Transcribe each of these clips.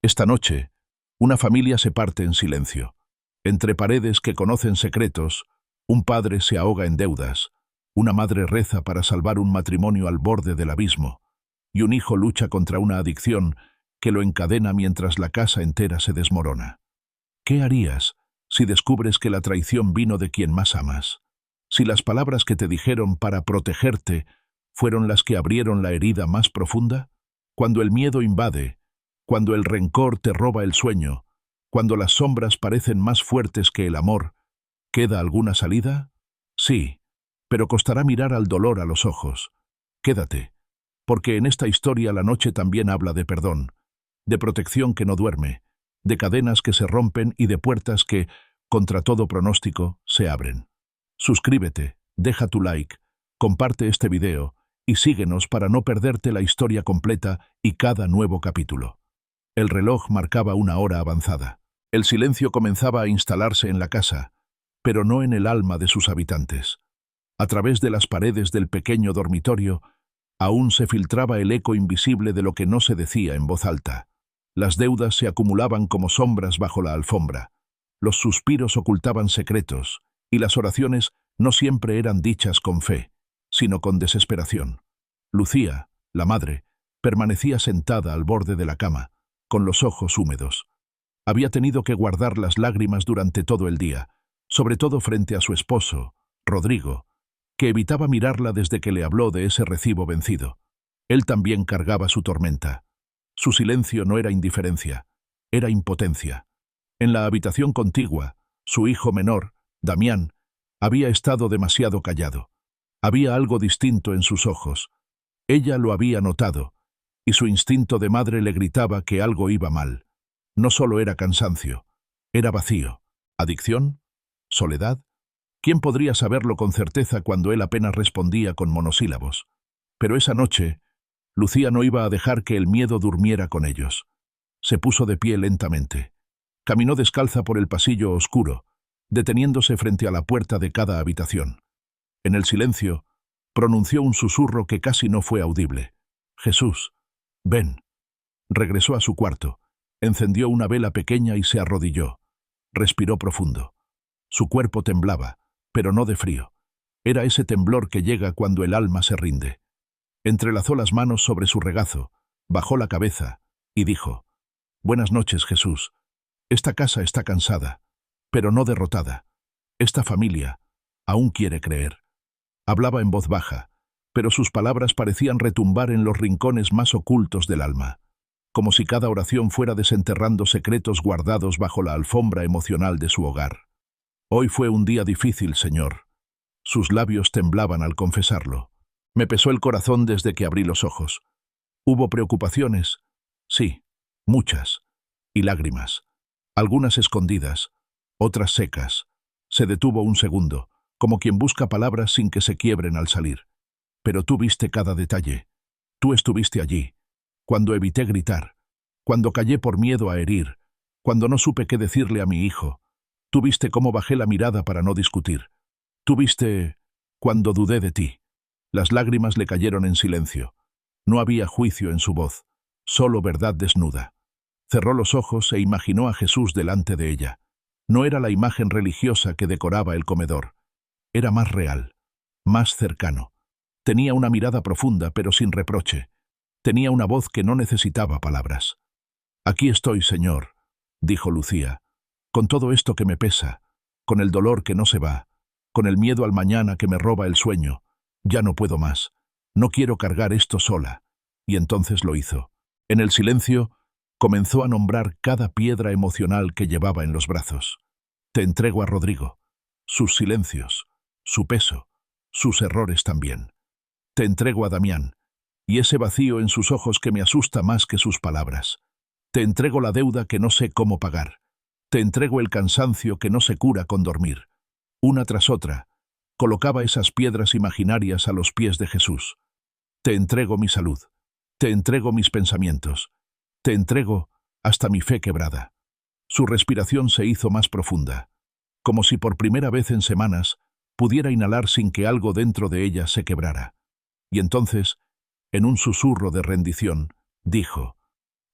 Esta noche, una familia se parte en silencio. Entre paredes que conocen secretos, un padre se ahoga en deudas, una madre reza para salvar un matrimonio al borde del abismo, y un hijo lucha contra una adicción que lo encadena mientras la casa entera se desmorona. ¿Qué harías si descubres que la traición vino de quien más amas? Si las palabras que te dijeron para protegerte fueron las que abrieron la herida más profunda? Cuando el miedo invade, cuando el rencor te roba el sueño, cuando las sombras parecen más fuertes que el amor, ¿queda alguna salida? Sí, pero costará mirar al dolor a los ojos. Quédate, porque en esta historia la noche también habla de perdón, de protección que no duerme, de cadenas que se rompen y de puertas que, contra todo pronóstico, se abren. Suscríbete, deja tu like, comparte este video y síguenos para no perderte la historia completa y cada nuevo capítulo. El reloj marcaba una hora avanzada. El silencio comenzaba a instalarse en la casa, pero no en el alma de sus habitantes. A través de las paredes del pequeño dormitorio, aún se filtraba el eco invisible de lo que no se decía en voz alta. Las deudas se acumulaban como sombras bajo la alfombra. Los suspiros ocultaban secretos, y las oraciones no siempre eran dichas con fe, sino con desesperación. Lucía, la madre, permanecía sentada al borde de la cama, con los ojos húmedos. Había tenido que guardar las lágrimas durante todo el día, sobre todo frente a su esposo, Rodrigo, que evitaba mirarla desde que le habló de ese recibo vencido. Él también cargaba su tormenta. Su silencio no era indiferencia, era impotencia. En la habitación contigua, su hijo menor, Damián, había estado demasiado callado. Había algo distinto en sus ojos. Ella lo había notado, y su instinto de madre le gritaba que algo iba mal. No solo era cansancio, era vacío. ¿Adicción? ¿Soledad? ¿Quién podría saberlo con certeza cuando él apenas respondía con monosílabos? Pero esa noche, Lucía no iba a dejar que el miedo durmiera con ellos. Se puso de pie lentamente. Caminó descalza por el pasillo oscuro, deteniéndose frente a la puerta de cada habitación. En el silencio, pronunció un susurro que casi no fue audible. «Jesús, ven». Regresó a su cuarto, encendió una vela pequeña y se arrodilló. Respiró profundo. Su cuerpo temblaba, pero no de frío. Era ese temblor que llega cuando el alma se rinde. Entrelazó las manos sobre su regazo, bajó la cabeza y dijo: «Buenas noches, Jesús. Esta casa está cansada, pero no derrotada. Esta familia aún quiere creer». Hablaba en voz baja, pero sus palabras parecían retumbar en los rincones más ocultos del alma, como si cada oración fuera desenterrando secretos guardados bajo la alfombra emocional de su hogar. «Hoy fue un día difícil, Señor». Sus labios temblaban al confesarlo. «Me pesó el corazón desde que abrí los ojos. Hubo preocupaciones, sí, muchas, y lágrimas, algunas escondidas, otras secas». Se detuvo un segundo, como quien busca palabras sin que se quiebren al salir. «Pero tú viste cada detalle. Tú estuviste allí, cuando evité gritar, cuando callé por miedo a herir, cuando no supe qué decirle a mi hijo. Tú viste cómo bajé la mirada para no discutir. Tú viste cuando dudé de ti». Las lágrimas le cayeron en silencio. No había juicio en su voz, solo verdad desnuda. Cerró los ojos e imaginó a Jesús delante de ella. No era la imagen religiosa que decoraba el comedor. Era más real, más cercano. Tenía una mirada profunda, pero sin reproche. Tenía una voz que no necesitaba palabras. «Aquí estoy, Señor», dijo Lucía, «con todo esto que me pesa, con el dolor que no se va, con el miedo al mañana que me roba el sueño. Ya no puedo más. No quiero cargar esto sola». Y entonces lo hizo. En el silencio, comenzó a nombrar cada piedra emocional que llevaba en los brazos. «Te entrego a Rodrigo, sus silencios, su peso, sus errores también. Te entrego a Damián, y ese vacío en sus ojos que me asusta más que sus palabras. Te entrego la deuda que no sé cómo pagar. Te entrego el cansancio que no se cura con dormir». Una tras otra, colocaba esas piedras imaginarias a los pies de Jesús. «Te entrego mi salud. Te entrego mis pensamientos. Te entrego hasta mi fe quebrada». Su respiración se hizo más profunda, como si por primera vez en semanas pudiera inhalar sin que algo dentro de ella se quebrara. Y entonces, en un susurro de rendición, dijo: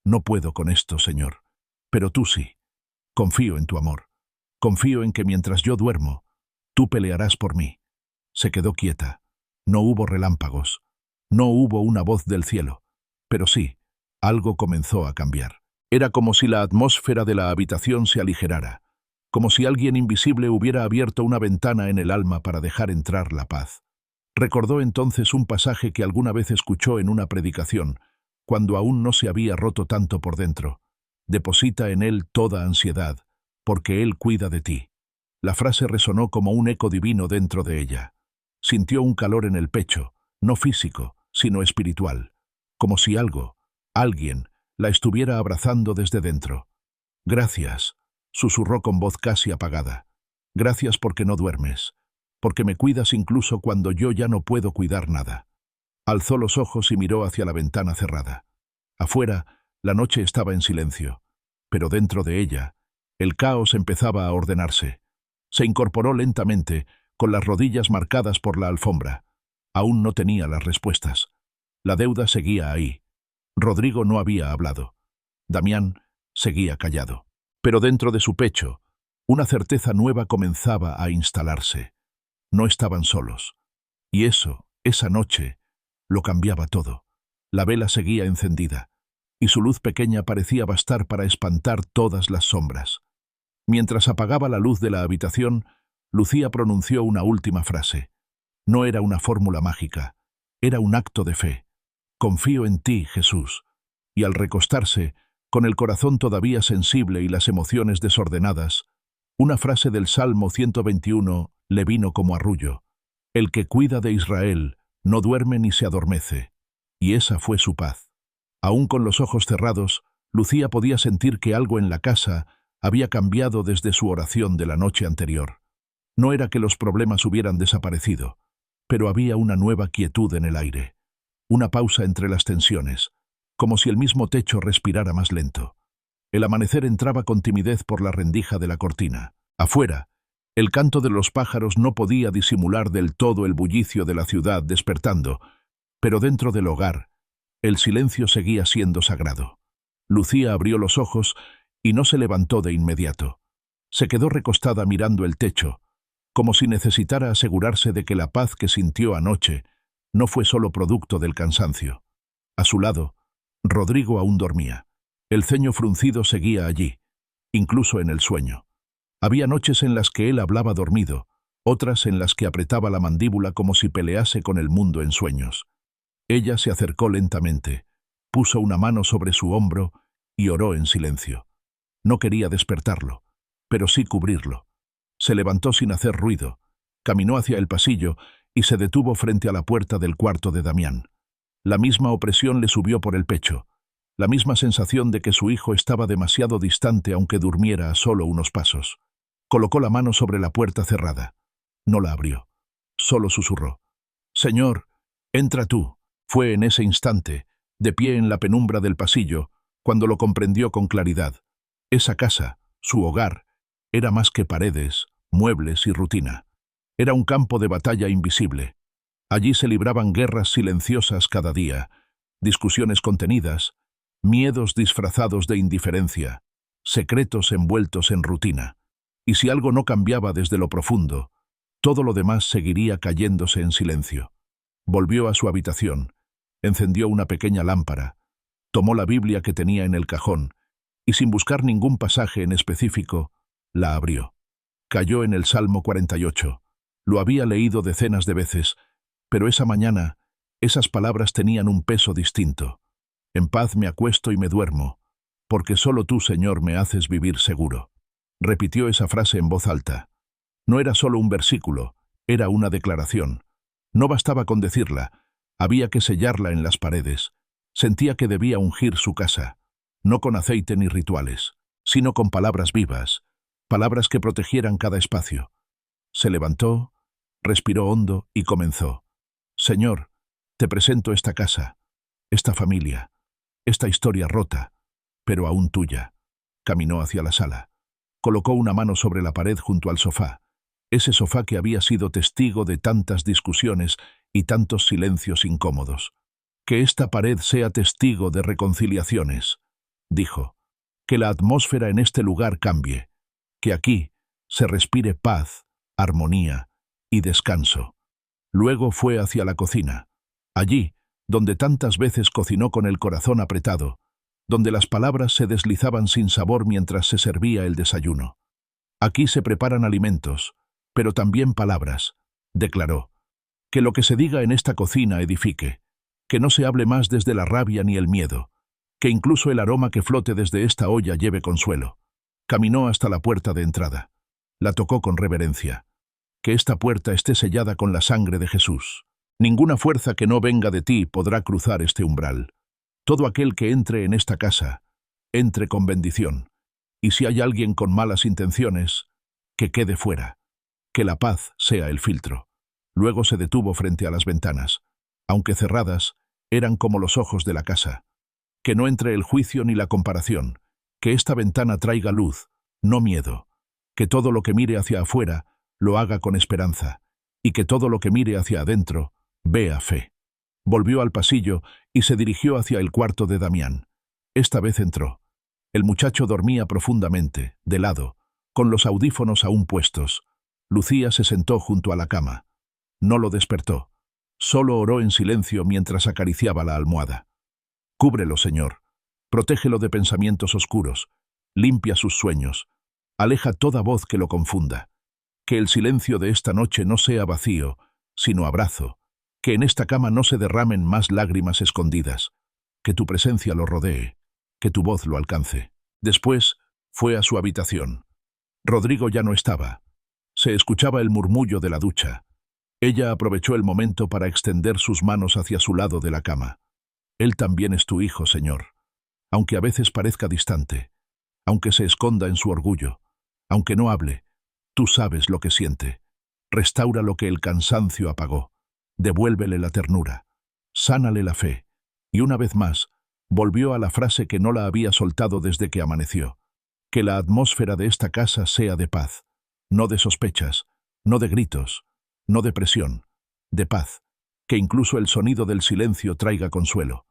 No puedo con esto, Señor. Pero tú sí. Confío en tu amor. Confío en que mientras yo duermo, tú pelearás por mí. Se quedó quieta. No hubo relámpagos. No hubo una voz del cielo. Pero sí, algo comenzó a cambiar. Era como si la atmósfera de la habitación se aligerara, como si alguien invisible hubiera abierto una ventana en el alma para dejar entrar la paz. Recordó entonces un pasaje que alguna vez escuchó en una predicación, cuando aún no se había roto tanto por dentro. Deposita en él toda ansiedad, porque él cuida de ti. La frase resonó como un eco divino dentro de ella. Sintió un calor en el pecho, no físico, sino espiritual, como si alguien, la estuviera abrazando desde dentro. Gracias, susurró con voz casi apagada. Gracias porque no duermes, porque me cuidas incluso cuando yo ya no puedo cuidar nada. Alzó los ojos y miró hacia la ventana cerrada. Afuera, la noche estaba en silencio, pero dentro de ella, el caos empezaba a ordenarse. Se incorporó lentamente, con las rodillas marcadas por la alfombra. Aún no tenía las respuestas. La deuda seguía ahí. Rodrigo no había hablado. Damián seguía callado. Pero dentro de su pecho, una certeza nueva comenzaba a instalarse. No estaban solos. Y eso, esa noche, lo cambiaba todo. La vela seguía encendida, y su luz pequeña parecía bastar para espantar todas las sombras. Mientras apagaba la luz de la habitación, Lucía pronunció una última frase. No era una fórmula mágica, era un acto de fe. Confío en ti, Jesús. Y al recostarse, con el corazón todavía sensible y las emociones desordenadas, una frase del Salmo 121 le vino como arrullo. El que cuida de Israel no duerme ni se adormece. Y esa fue su paz. Aún con los ojos cerrados, Lucía podía sentir que algo en la casa había cambiado desde su oración de la noche anterior. No era que los problemas hubieran desaparecido, pero había una nueva quietud en el aire. Una pausa entre las tensiones, como si el mismo techo respirara más lento. El amanecer entraba con timidez por la rendija de la cortina. Afuera, el canto de los pájaros no podía disimular del todo el bullicio de la ciudad despertando, pero dentro del hogar, el silencio seguía siendo sagrado. Lucía abrió los ojos y no se levantó de inmediato. Se quedó recostada mirando el techo, como si necesitara asegurarse de que la paz que sintió anoche no fue solo producto del cansancio. A su lado, Rodrigo aún dormía. El ceño fruncido seguía allí, incluso en el sueño. Había noches en las que él hablaba dormido, otras en las que apretaba la mandíbula como si pelease con el mundo en sueños. Ella se acercó lentamente, puso una mano sobre su hombro y oró en silencio. No quería despertarlo, pero sí cubrirlo. Se levantó sin hacer ruido, caminó hacia el pasillo y se detuvo frente a la puerta del cuarto de Damián. La misma opresión le subió por el pecho, la misma sensación de que su hijo estaba demasiado distante aunque durmiera a solo unos pasos. Colocó la mano sobre la puerta cerrada. No la abrió. Solo susurró. «Señor, entra tú». Fue en ese instante, de pie en la penumbra del pasillo, cuando lo comprendió con claridad. Esa casa, su hogar, era más que paredes, muebles y rutina. Era un campo de batalla invisible. Allí se libraban guerras silenciosas cada día, discusiones contenidas, miedos disfrazados de indiferencia, secretos envueltos en rutina. Y si algo no cambiaba desde lo profundo, todo lo demás seguiría cayéndose en silencio. Volvió a su habitación, encendió una pequeña lámpara, tomó la Biblia que tenía en el cajón y sin buscar ningún pasaje en específico, la abrió. Cayó en el Salmo 48. Lo había leído decenas de veces, pero esa mañana esas palabras tenían un peso distinto. En paz me acuesto y me duermo, porque solo tú, Señor, me haces vivir seguro. Repitió esa frase en voz alta. No era solo un versículo, era una declaración. No bastaba con decirla, había que sellarla en las paredes. Sentía que debía ungir su casa, no con aceite ni rituales, sino con palabras vivas, palabras que protegieran cada espacio. Se levantó, respiró hondo y comenzó. Señor, te presento esta casa, esta familia, esta historia rota, pero aún tuya. Caminó hacia la sala. Colocó una mano sobre la pared junto al sofá, ese sofá que había sido testigo de tantas discusiones y tantos silencios incómodos. Que esta pared sea testigo de reconciliaciones, dijo. Que la atmósfera en este lugar cambie. Que aquí se respire paz, armonía y descanso. Luego fue hacia la cocina. Allí, donde tantas veces cocinó con el corazón apretado, donde las palabras se deslizaban sin sabor mientras se servía el desayuno. Aquí se preparan alimentos, pero también palabras, declaró. Que lo que se diga en esta cocina edifique, que no se hable más desde la rabia ni el miedo, que incluso el aroma que flote desde esta olla lleve consuelo. Caminó hasta la puerta de entrada. La tocó con reverencia. Que esta puerta esté sellada con la sangre de Jesús. Ninguna fuerza que no venga de ti podrá cruzar este umbral. Todo aquel que entre en esta casa, entre con bendición. Y si hay alguien con malas intenciones, que quede fuera. Que la paz sea el filtro. Luego se detuvo frente a las ventanas. Aunque cerradas, eran como los ojos de la casa. Que no entre el juicio ni la comparación. Que esta ventana traiga luz, no miedo. Que todo lo que mire hacia afuera lo haga con esperanza. Y que todo lo que mire hacia adentro vea fe. Volvió al pasillo y se dirigió hacia el cuarto de Damián. Esta vez entró. El muchacho dormía profundamente, de lado, con los audífonos aún puestos. Lucía se sentó junto a la cama. No lo despertó. Solo oró en silencio mientras acariciaba la almohada. Cúbrelo, Señor. Protégelo de pensamientos oscuros. Limpia sus sueños. Aleja toda voz que lo confunda. Que el silencio de esta noche no sea vacío, sino abrazo. Que en esta cama no se derramen más lágrimas escondidas. Que tu presencia lo rodee. Que tu voz lo alcance. Después fue a su habitación. Rodrigo ya no estaba. Se escuchaba el murmullo de la ducha. Ella aprovechó el momento para extender sus manos hacia su lado de la cama. Él también es tu hijo, Señor. Aunque a veces parezca distante, aunque se esconda en su orgullo, aunque no hable, tú sabes lo que siente. Restaura lo que el cansancio apagó. Devuélvele la ternura. Sánale la fe. Y una vez más, volvió a la frase que no la había soltado desde que amaneció. Que la atmósfera de esta casa sea de paz. No de sospechas, no de gritos, no de presión, de paz. Que incluso el sonido del silencio traiga consuelo.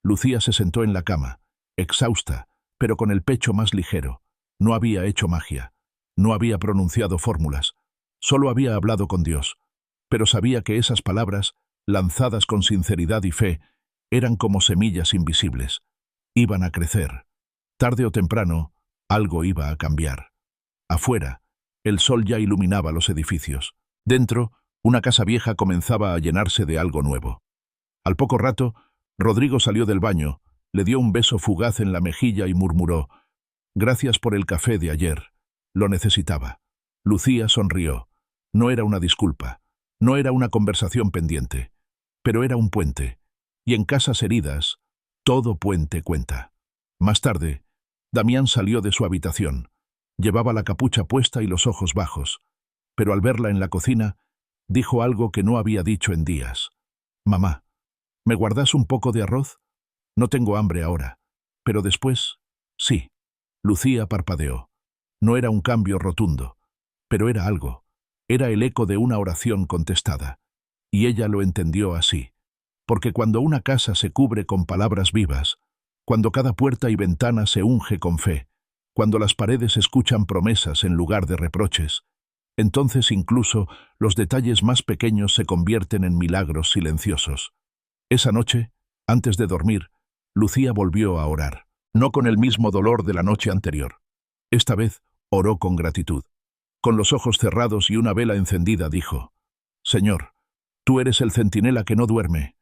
Lucía se sentó en la cama, exhausta, pero con el pecho más ligero. No había hecho magia. No había pronunciado fórmulas. Solo había hablado con Dios. Pero sabía que esas palabras, lanzadas con sinceridad y fe, eran como semillas invisibles. Iban a crecer. Tarde o temprano, algo iba a cambiar. Afuera, el sol ya iluminaba los edificios. Dentro, una casa vieja comenzaba a llenarse de algo nuevo. Al poco rato, Rodrigo salió del baño, le dio un beso fugaz en la mejilla y murmuró: «Gracias por el café de ayer. Lo necesitaba». Lucía sonrió. No era una disculpa. No era una conversación pendiente. Pero era un puente. Y en casas heridas, todo puente cuenta. Más tarde, Damián salió de su habitación. Llevaba la capucha puesta y los ojos bajos. Pero al verla en la cocina, dijo algo que no había dicho en días. «Mamá, ¿me guardas un poco de arroz? No tengo hambre ahora. Pero después, sí». Lucía parpadeó. No era un cambio rotundo, pero era algo. Era el eco de una oración contestada. Y ella lo entendió así. Porque cuando una casa se cubre con palabras vivas, cuando cada puerta y ventana se unge con fe, cuando las paredes escuchan promesas en lugar de reproches, entonces incluso los detalles más pequeños se convierten en milagros silenciosos. Esa noche, antes de dormir, Lucía volvió a orar, no con el mismo dolor de la noche anterior. Esta vez oró con gratitud. Con los ojos cerrados y una vela encendida dijo: «Señor, tú eres el centinela que no duerme.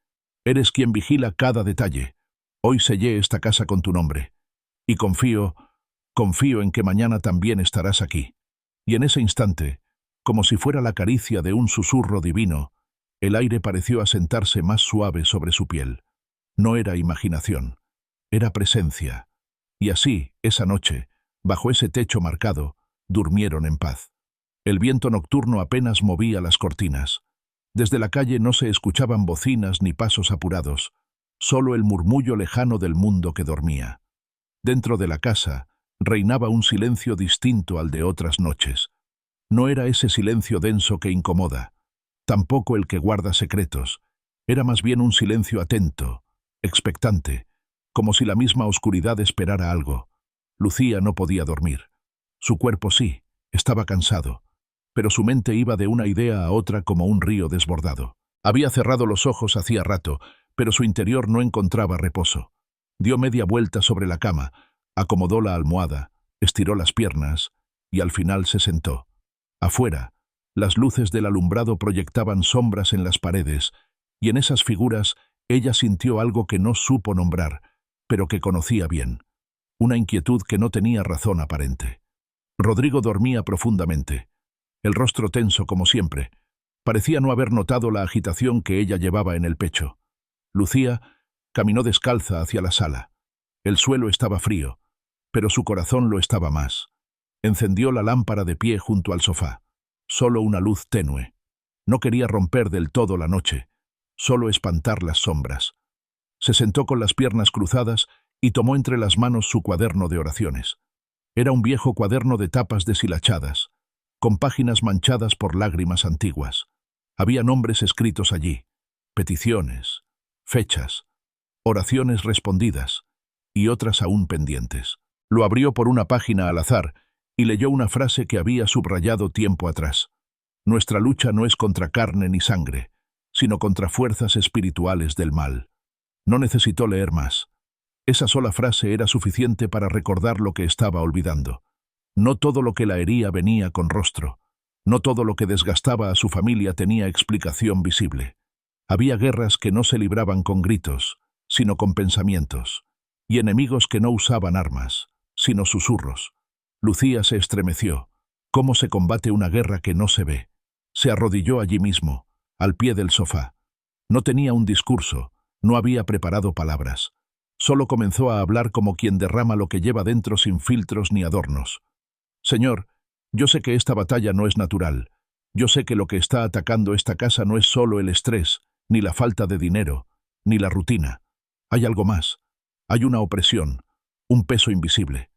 Eres quien vigila cada detalle. Hoy sellé esta casa con tu nombre. Y confío en que mañana también estarás aquí». Y en ese instante, como si fuera la caricia de un susurro divino, el aire pareció asentarse más suave sobre su piel. No era imaginación, era presencia. Y así, esa noche, bajo ese techo marcado, durmieron en paz. El viento nocturno apenas movía las cortinas. Desde la calle no se escuchaban bocinas ni pasos apurados, solo el murmullo lejano del mundo que dormía. Dentro de la casa reinaba un silencio distinto al de otras noches. No era ese silencio denso que incomoda, tampoco el que guarda secretos. Era más bien un silencio atento, expectante, como si la misma oscuridad esperara algo. Lucía no podía dormir. Su cuerpo sí, estaba cansado, pero su mente iba de una idea a otra como un río desbordado. Había cerrado los ojos hacía rato, pero su interior no encontraba reposo. Dio media vuelta sobre la cama, acomodó la almohada, estiró las piernas y al final se sentó. Afuera, las luces del alumbrado proyectaban sombras en las paredes, y en esas figuras ella sintió algo que no supo nombrar, pero que conocía bien. Una inquietud que no tenía razón aparente. Rodrigo dormía profundamente, el rostro tenso como siempre. Parecía no haber notado la agitación que ella llevaba en el pecho. Lucía caminó descalza hacia la sala. El suelo estaba frío, pero su corazón lo estaba más. Encendió la lámpara de pie junto al sofá. Solo una luz tenue. No quería romper del todo la noche, solo espantar las sombras. Se sentó con las piernas cruzadas y tomó entre las manos su cuaderno de oraciones. Era un viejo cuaderno de tapas deshilachadas, con páginas manchadas por lágrimas antiguas. Había nombres escritos allí, peticiones, fechas, oraciones respondidas y otras aún pendientes. Lo abrió por una página al azar y leyó una frase que había subrayado tiempo atrás. Nuestra lucha no es contra carne ni sangre, sino contra fuerzas espirituales del mal. No necesitó leer más. Esa sola frase era suficiente para recordar lo que estaba olvidando. No todo lo que la hería venía con rostro. No todo lo que desgastaba a su familia tenía explicación visible. Había guerras que no se libraban con gritos, sino con pensamientos, y enemigos que no usaban armas, sino susurros. Lucía se estremeció. ¿Cómo se combate una guerra que no se ve? Se arrodilló allí mismo, al pie del sofá. No tenía un discurso, no había preparado palabras. Solo comenzó a hablar como quien derrama lo que lleva dentro sin filtros ni adornos. Señor, yo sé que esta batalla no es natural. Yo sé que lo que está atacando esta casa no es solo el estrés, ni la falta de dinero, ni la rutina. Hay algo más. Hay una opresión, un peso invisible.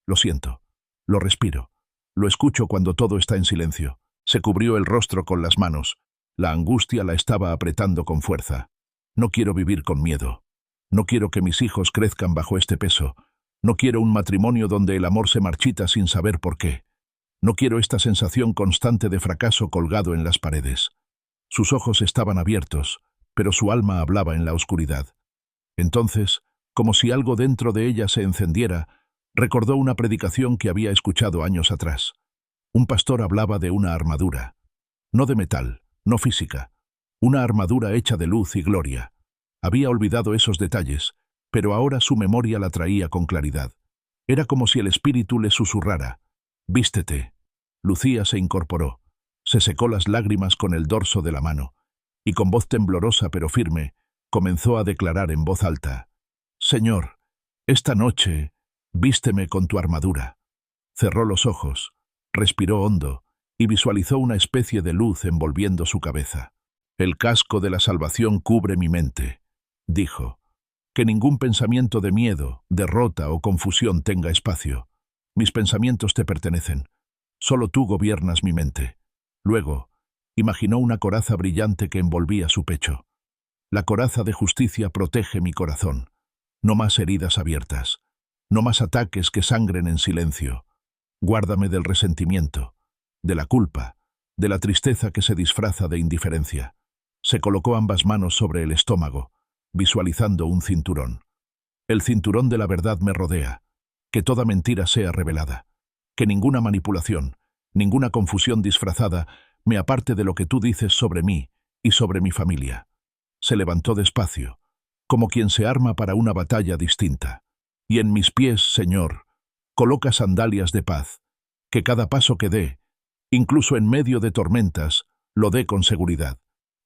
Lo siento, lo respiro, lo escucho cuando todo está en silencio. Se cubrió el rostro con las manos. La angustia la estaba apretando con fuerza. No quiero vivir con miedo. No quiero que mis hijos crezcan bajo este peso. No quiero un matrimonio donde el amor se marchita sin saber por qué. No quiero esta sensación constante de fracaso colgado en las paredes. Sus ojos estaban abiertos, pero su alma hablaba en la oscuridad. Entonces, como si algo dentro de ella se encendiera, recordó una predicación que había escuchado años atrás. Un pastor hablaba de una armadura. No de metal, no física. Una armadura hecha de luz y gloria. Había olvidado esos detalles, pero ahora su memoria la traía con claridad. Era como si el espíritu le susurrara: «Vístete». Lucía se incorporó, se secó las lágrimas con el dorso de la mano, y con voz temblorosa pero firme, comenzó a declarar en voz alta: «Señor, esta noche, vísteme con tu armadura». Cerró los ojos, respiró hondo, y visualizó una especie de luz envolviendo su cabeza. «El casco de la salvación cubre mi mente», dijo. «Que ningún pensamiento de miedo, derrota o confusión tenga espacio. Mis pensamientos te pertenecen. Solo tú gobiernas mi mente». Luego, imaginó una coraza brillante que envolvía su pecho. «La coraza de justicia protege mi corazón. No más heridas abiertas. No más ataques que sangren en silencio. Guárdame del resentimiento, de la culpa, de la tristeza que se disfraza de indiferencia». Se colocó ambas manos sobre el estómago, visualizando un cinturón. «El cinturón de la verdad me rodea. Que toda mentira sea revelada. Que ninguna manipulación, ninguna confusión disfrazada me aparte de lo que tú dices sobre mí y sobre mi familia». Se levantó despacio, como quien se arma para una batalla distinta. «Y en mis pies, Señor, coloca sandalias de paz. Que cada paso que dé, incluso en medio de tormentas, lo dé con seguridad.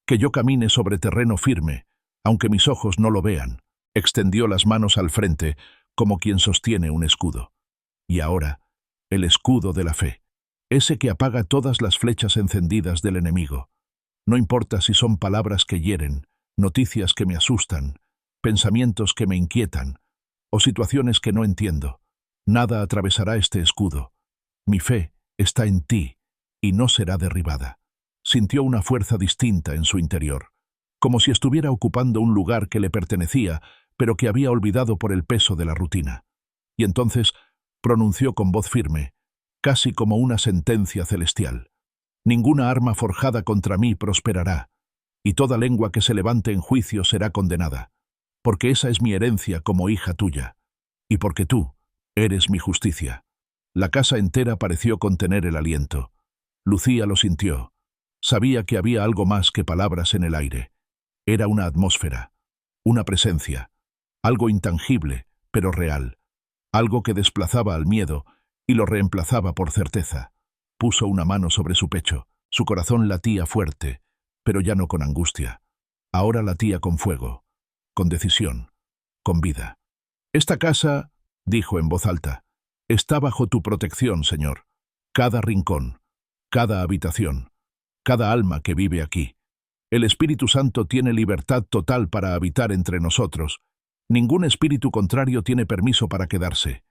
Que yo camine sobre terreno firme, aunque mis ojos no lo vean». Extendió las manos al frente, como quien sostiene un escudo. Y ahora, el escudo de la fe. Ese que apaga todas las flechas encendidas del enemigo. No importa si son palabras que hieren, noticias que me asustan, pensamientos que me inquietan, o situaciones que no entiendo. Nada atravesará este escudo. Mi fe está en ti, y no será derribada. Sintió una fuerza distinta en su interior, como si estuviera ocupando un lugar que le pertenecía, pero que había olvidado por el peso de la rutina. Y entonces pronunció con voz firme, casi como una sentencia celestial: «Ninguna arma forjada contra mí prosperará, y toda lengua que se levante en juicio será condenada, porque esa es mi herencia como hija tuya, y porque tú eres mi justicia». La casa entera pareció contener el aliento. Lucía lo sintió. Sabía que había algo más que palabras en el aire. Era una atmósfera, una presencia, algo intangible, pero real, algo que desplazaba al miedo y lo reemplazaba por certeza. Puso una mano sobre su pecho. Su corazón latía fuerte, pero ya no con angustia. Ahora latía con fuego, con decisión, con vida. «Esta casa», dijo en voz alta, «está bajo tu protección, Señor. Cada rincón, cada habitación, cada alma que vive aquí. El Espíritu Santo tiene libertad total para habitar entre nosotros. Ningún espíritu contrario tiene permiso para quedarse.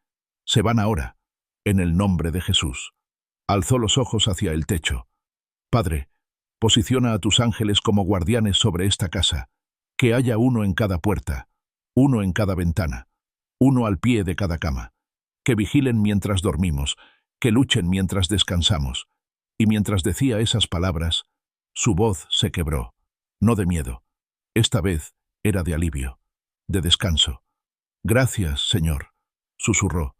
Se van ahora, en el nombre de Jesús». Alzó los ojos hacia el techo. «Padre, posiciona a tus ángeles como guardianes sobre esta casa, que haya uno en cada puerta, uno en cada ventana, uno al pie de cada cama, que vigilen mientras dormimos, que luchen mientras descansamos». Y mientras decía esas palabras, su voz se quebró, no de miedo. Esta vez era de alivio, de descanso. «Gracias, Señor», susurró,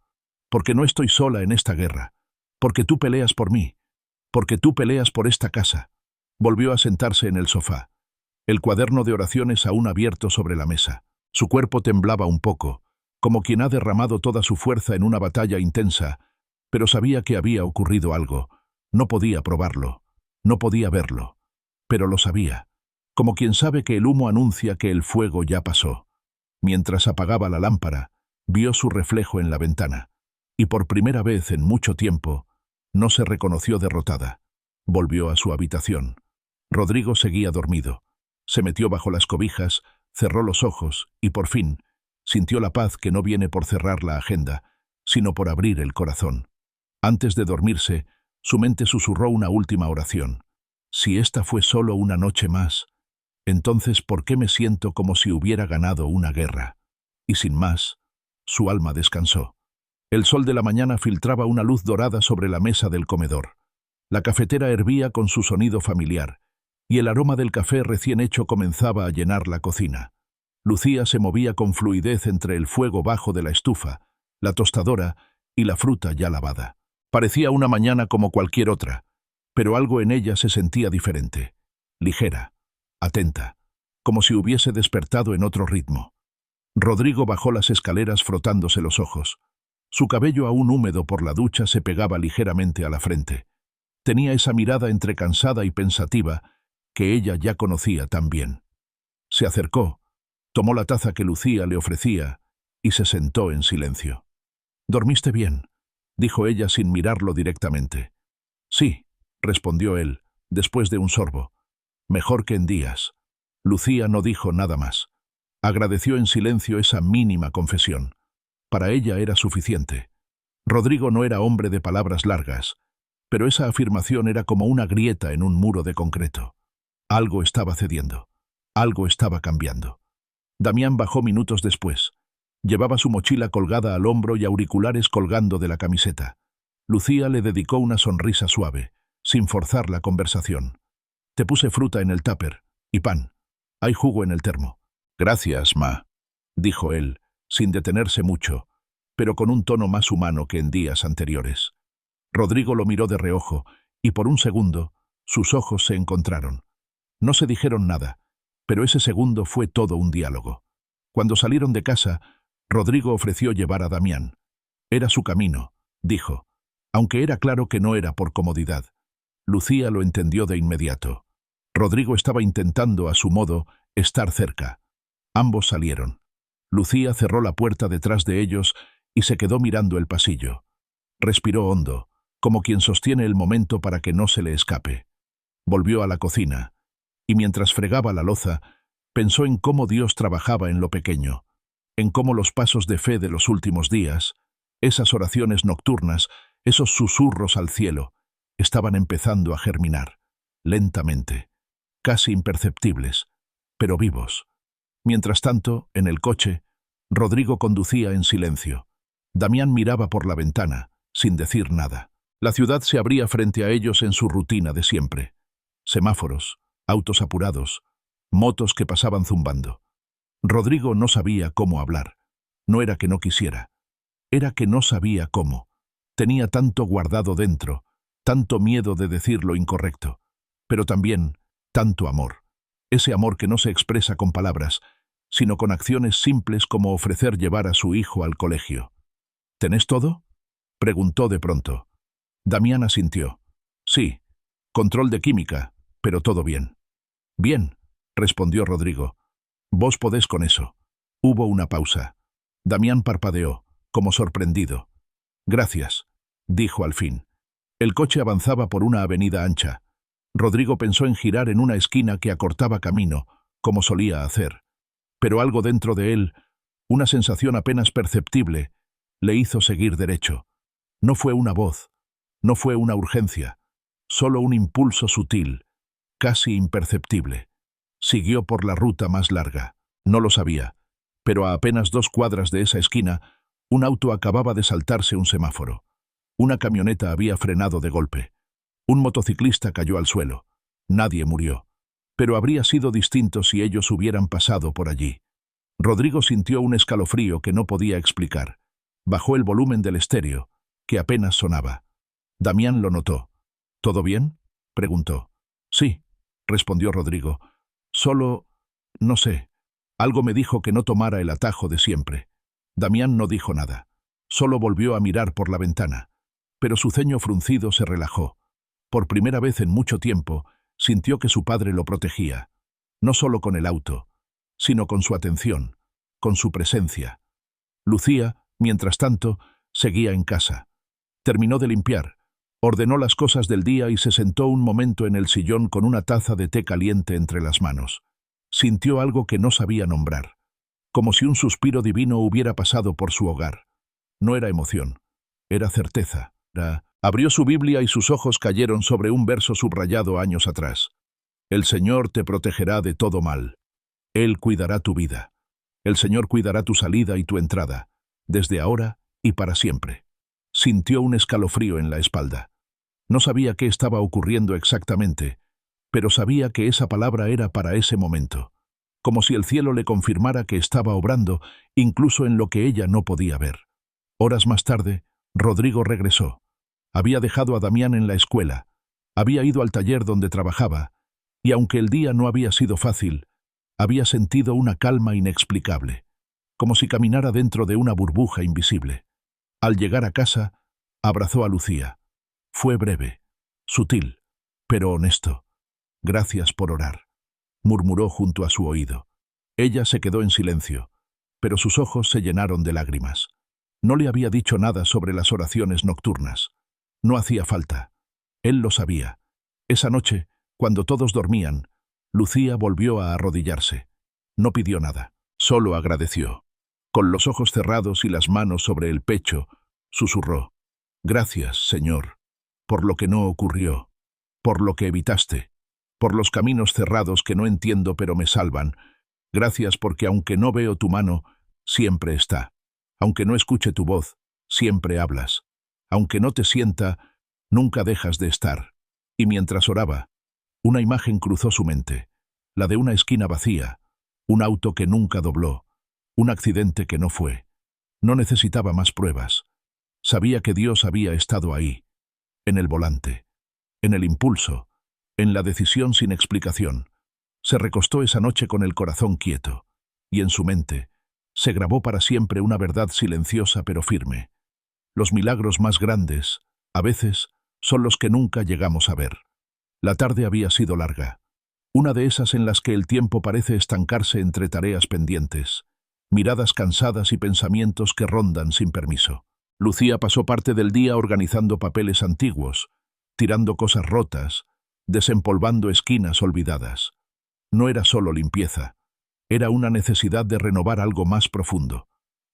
«porque no estoy sola en esta guerra, porque tú peleas por mí, porque tú peleas por esta casa». Volvió a sentarse en el sofá, el cuaderno de oraciones aún abierto sobre la mesa. Su cuerpo temblaba un poco, como quien ha derramado toda su fuerza en una batalla intensa, pero sabía que había ocurrido algo. No podía probarlo, no podía verlo, pero lo sabía, como quien sabe que el humo anuncia que el fuego ya pasó. Mientras apagaba la lámpara, vio su reflejo en la ventana, y por primera vez en mucho tiempo, no se reconoció derrotada. Volvió a su habitación. Rodrigo seguía dormido. Se metió bajo las cobijas, cerró los ojos y, por fin, sintió la paz que no viene por cerrar la agenda, sino por abrir el corazón. Antes de dormirse, su mente susurró una última oración. Si esta fue solo una noche más, entonces ¿por qué me siento como si hubiera ganado una guerra? Y sin más, su alma descansó. El sol de la mañana filtraba una luz dorada sobre la mesa del comedor. La cafetera hervía con su sonido familiar, y el aroma del café recién hecho comenzaba a llenar la cocina. Lucía se movía con fluidez entre el fuego bajo de la estufa, la tostadora y la fruta ya lavada. Parecía una mañana como cualquier otra, pero algo en ella se sentía diferente, ligera, atenta, como si hubiese despertado en otro ritmo. Rodrigo bajó las escaleras frotándose los ojos. Su cabello aún húmedo por la ducha se pegaba ligeramente a la frente. Tenía esa mirada entre cansada y pensativa que ella ya conocía tan bien. Se acercó, tomó la taza que Lucía le ofrecía y se sentó en silencio. «¿Dormiste bien?», dijo ella sin mirarlo directamente. «Sí», respondió él, después de un sorbo. «Mejor que en días». Lucía no dijo nada más. Agradeció en silencio esa mínima confesión. Para ella era suficiente. Rodrigo no era hombre de palabras largas, pero esa afirmación era como una grieta en un muro de concreto. Algo estaba cediendo. Algo estaba cambiando. Damián bajó minutos después. Llevaba su mochila colgada al hombro y auriculares colgando de la camiseta. Lucía le dedicó una sonrisa suave, sin forzar la conversación. «Te puse fruta en el tupper y pan. Hay jugo en el termo». «Gracias, ma», dijo él, sin detenerse mucho, pero con un tono más humano que en días anteriores. Rodrigo lo miró de reojo y por un segundo sus ojos se encontraron. No se dijeron nada, pero ese segundo fue todo un diálogo. Cuando salieron de casa, Rodrigo ofreció llevar a Damián. Era su camino, dijo, aunque era claro que no era por comodidad. Lucía lo entendió de inmediato. Rodrigo estaba intentando, a su modo, estar cerca. Ambos salieron. Lucía cerró la puerta detrás de ellos y se quedó mirando el pasillo. Respiró hondo, como quien sostiene el momento para que no se le escape. Volvió a la cocina, y mientras fregaba la loza, pensó en cómo Dios trabajaba en lo pequeño, en cómo los pasos de fe de los últimos días, esas oraciones nocturnas, esos susurros al cielo, estaban empezando a germinar, lentamente, casi imperceptibles, pero vivos. Mientras tanto, en el coche, Rodrigo conducía en silencio. Damián miraba por la ventana, sin decir nada. La ciudad se abría frente a ellos en su rutina de siempre. Semáforos, autos apurados, motos que pasaban zumbando. Rodrigo no sabía cómo hablar. No era que no quisiera. Era que no sabía cómo. Tenía tanto guardado dentro, tanto miedo de decir lo incorrecto, pero también tanto amor. Ese amor que no se expresa con palabras, sino con acciones simples como ofrecer llevar a su hijo al colegio. ¿Tenés todo?, preguntó de pronto. Damián asintió. Sí, control de química, pero todo bien. Bien, respondió Rodrigo. Vos podés con eso. Hubo una pausa. Damián parpadeó, como sorprendido. Gracias, dijo al fin. El coche avanzaba por una avenida ancha. Rodrigo pensó en girar en una esquina que acortaba camino, como solía hacer. Pero algo dentro de él, una sensación apenas perceptible, le hizo seguir derecho. No fue una voz, no fue una urgencia, solo un impulso sutil, casi imperceptible. Siguió por la ruta más larga. No lo sabía, pero a apenas 2 cuadras de esa esquina, un auto acababa de saltarse un semáforo. Una camioneta había frenado de golpe. Un motociclista cayó al suelo. Nadie murió. Pero habría sido distinto si ellos hubieran pasado por allí. Rodrigo sintió un escalofrío que no podía explicar. Bajó el volumen del estéreo, que apenas sonaba. Damián lo notó. ¿Todo bien?, preguntó. Sí, respondió Rodrigo. Solo, no sé, algo me dijo que no tomara el atajo de siempre. Damián no dijo nada. Solo volvió a mirar por la ventana. Pero su ceño fruncido se relajó. Por primera vez en mucho tiempo, sintió que su padre lo protegía. No solo con el auto, sino con su atención, con su presencia. Lucía, mientras tanto, seguía en casa. Terminó de limpiar, ordenó las cosas del día y se sentó un momento en el sillón con una taza de té caliente entre las manos. Sintió algo que no sabía nombrar, como si un suspiro divino hubiera pasado por su hogar. No era emoción, era certeza. Abrió su Biblia y sus ojos cayeron sobre un verso subrayado años atrás. El Señor te protegerá de todo mal. Él cuidará tu vida. El Señor cuidará tu salida y tu entrada, desde ahora y para siempre. Sintió un escalofrío en la espalda. No sabía qué estaba ocurriendo exactamente, pero sabía que esa palabra era para ese momento, como si el cielo le confirmara que estaba obrando, incluso en lo que ella no podía ver. Horas más tarde, Rodrigo regresó. Había dejado a Damián en la escuela, había ido al taller donde trabajaba, y aunque el día no había sido fácil, había sentido una calma inexplicable, como si caminara dentro de una burbuja invisible. Al llegar a casa, abrazó a Lucía. Fue breve, sutil, pero honesto. Gracias por orar, murmuró junto a su oído. Ella se quedó en silencio, pero sus ojos se llenaron de lágrimas. No le había dicho nada sobre las oraciones nocturnas. No hacía falta. Él lo sabía. Esa noche, cuando todos dormían, Lucía volvió a arrodillarse. No pidió nada, solo agradeció. Con los ojos cerrados y las manos sobre el pecho, susurró. Gracias, Señor, por lo que no ocurrió, por lo que evitaste, por los caminos cerrados que no entiendo pero me salvan. Gracias porque aunque no veo tu mano, siempre está. Aunque no escuche tu voz, siempre hablas. Aunque no te sienta, nunca dejas de estar. Y mientras oraba, una imagen cruzó su mente, la de una esquina vacía, un auto que nunca dobló, un accidente que no fue. No necesitaba más pruebas. Sabía que Dios había estado ahí, en el volante, en el impulso, en la decisión sin explicación. Se recostó esa noche con el corazón quieto, y en su mente se grabó para siempre una verdad silenciosa pero firme. Los milagros más grandes, a veces, son los que nunca llegamos a ver. La tarde había sido larga, una de esas en las que el tiempo parece estancarse entre tareas pendientes, miradas cansadas y pensamientos que rondan sin permiso. Lucía pasó parte del día organizando papeles antiguos, tirando cosas rotas, desempolvando esquinas olvidadas. No era solo limpieza, era una necesidad de renovar algo más profundo,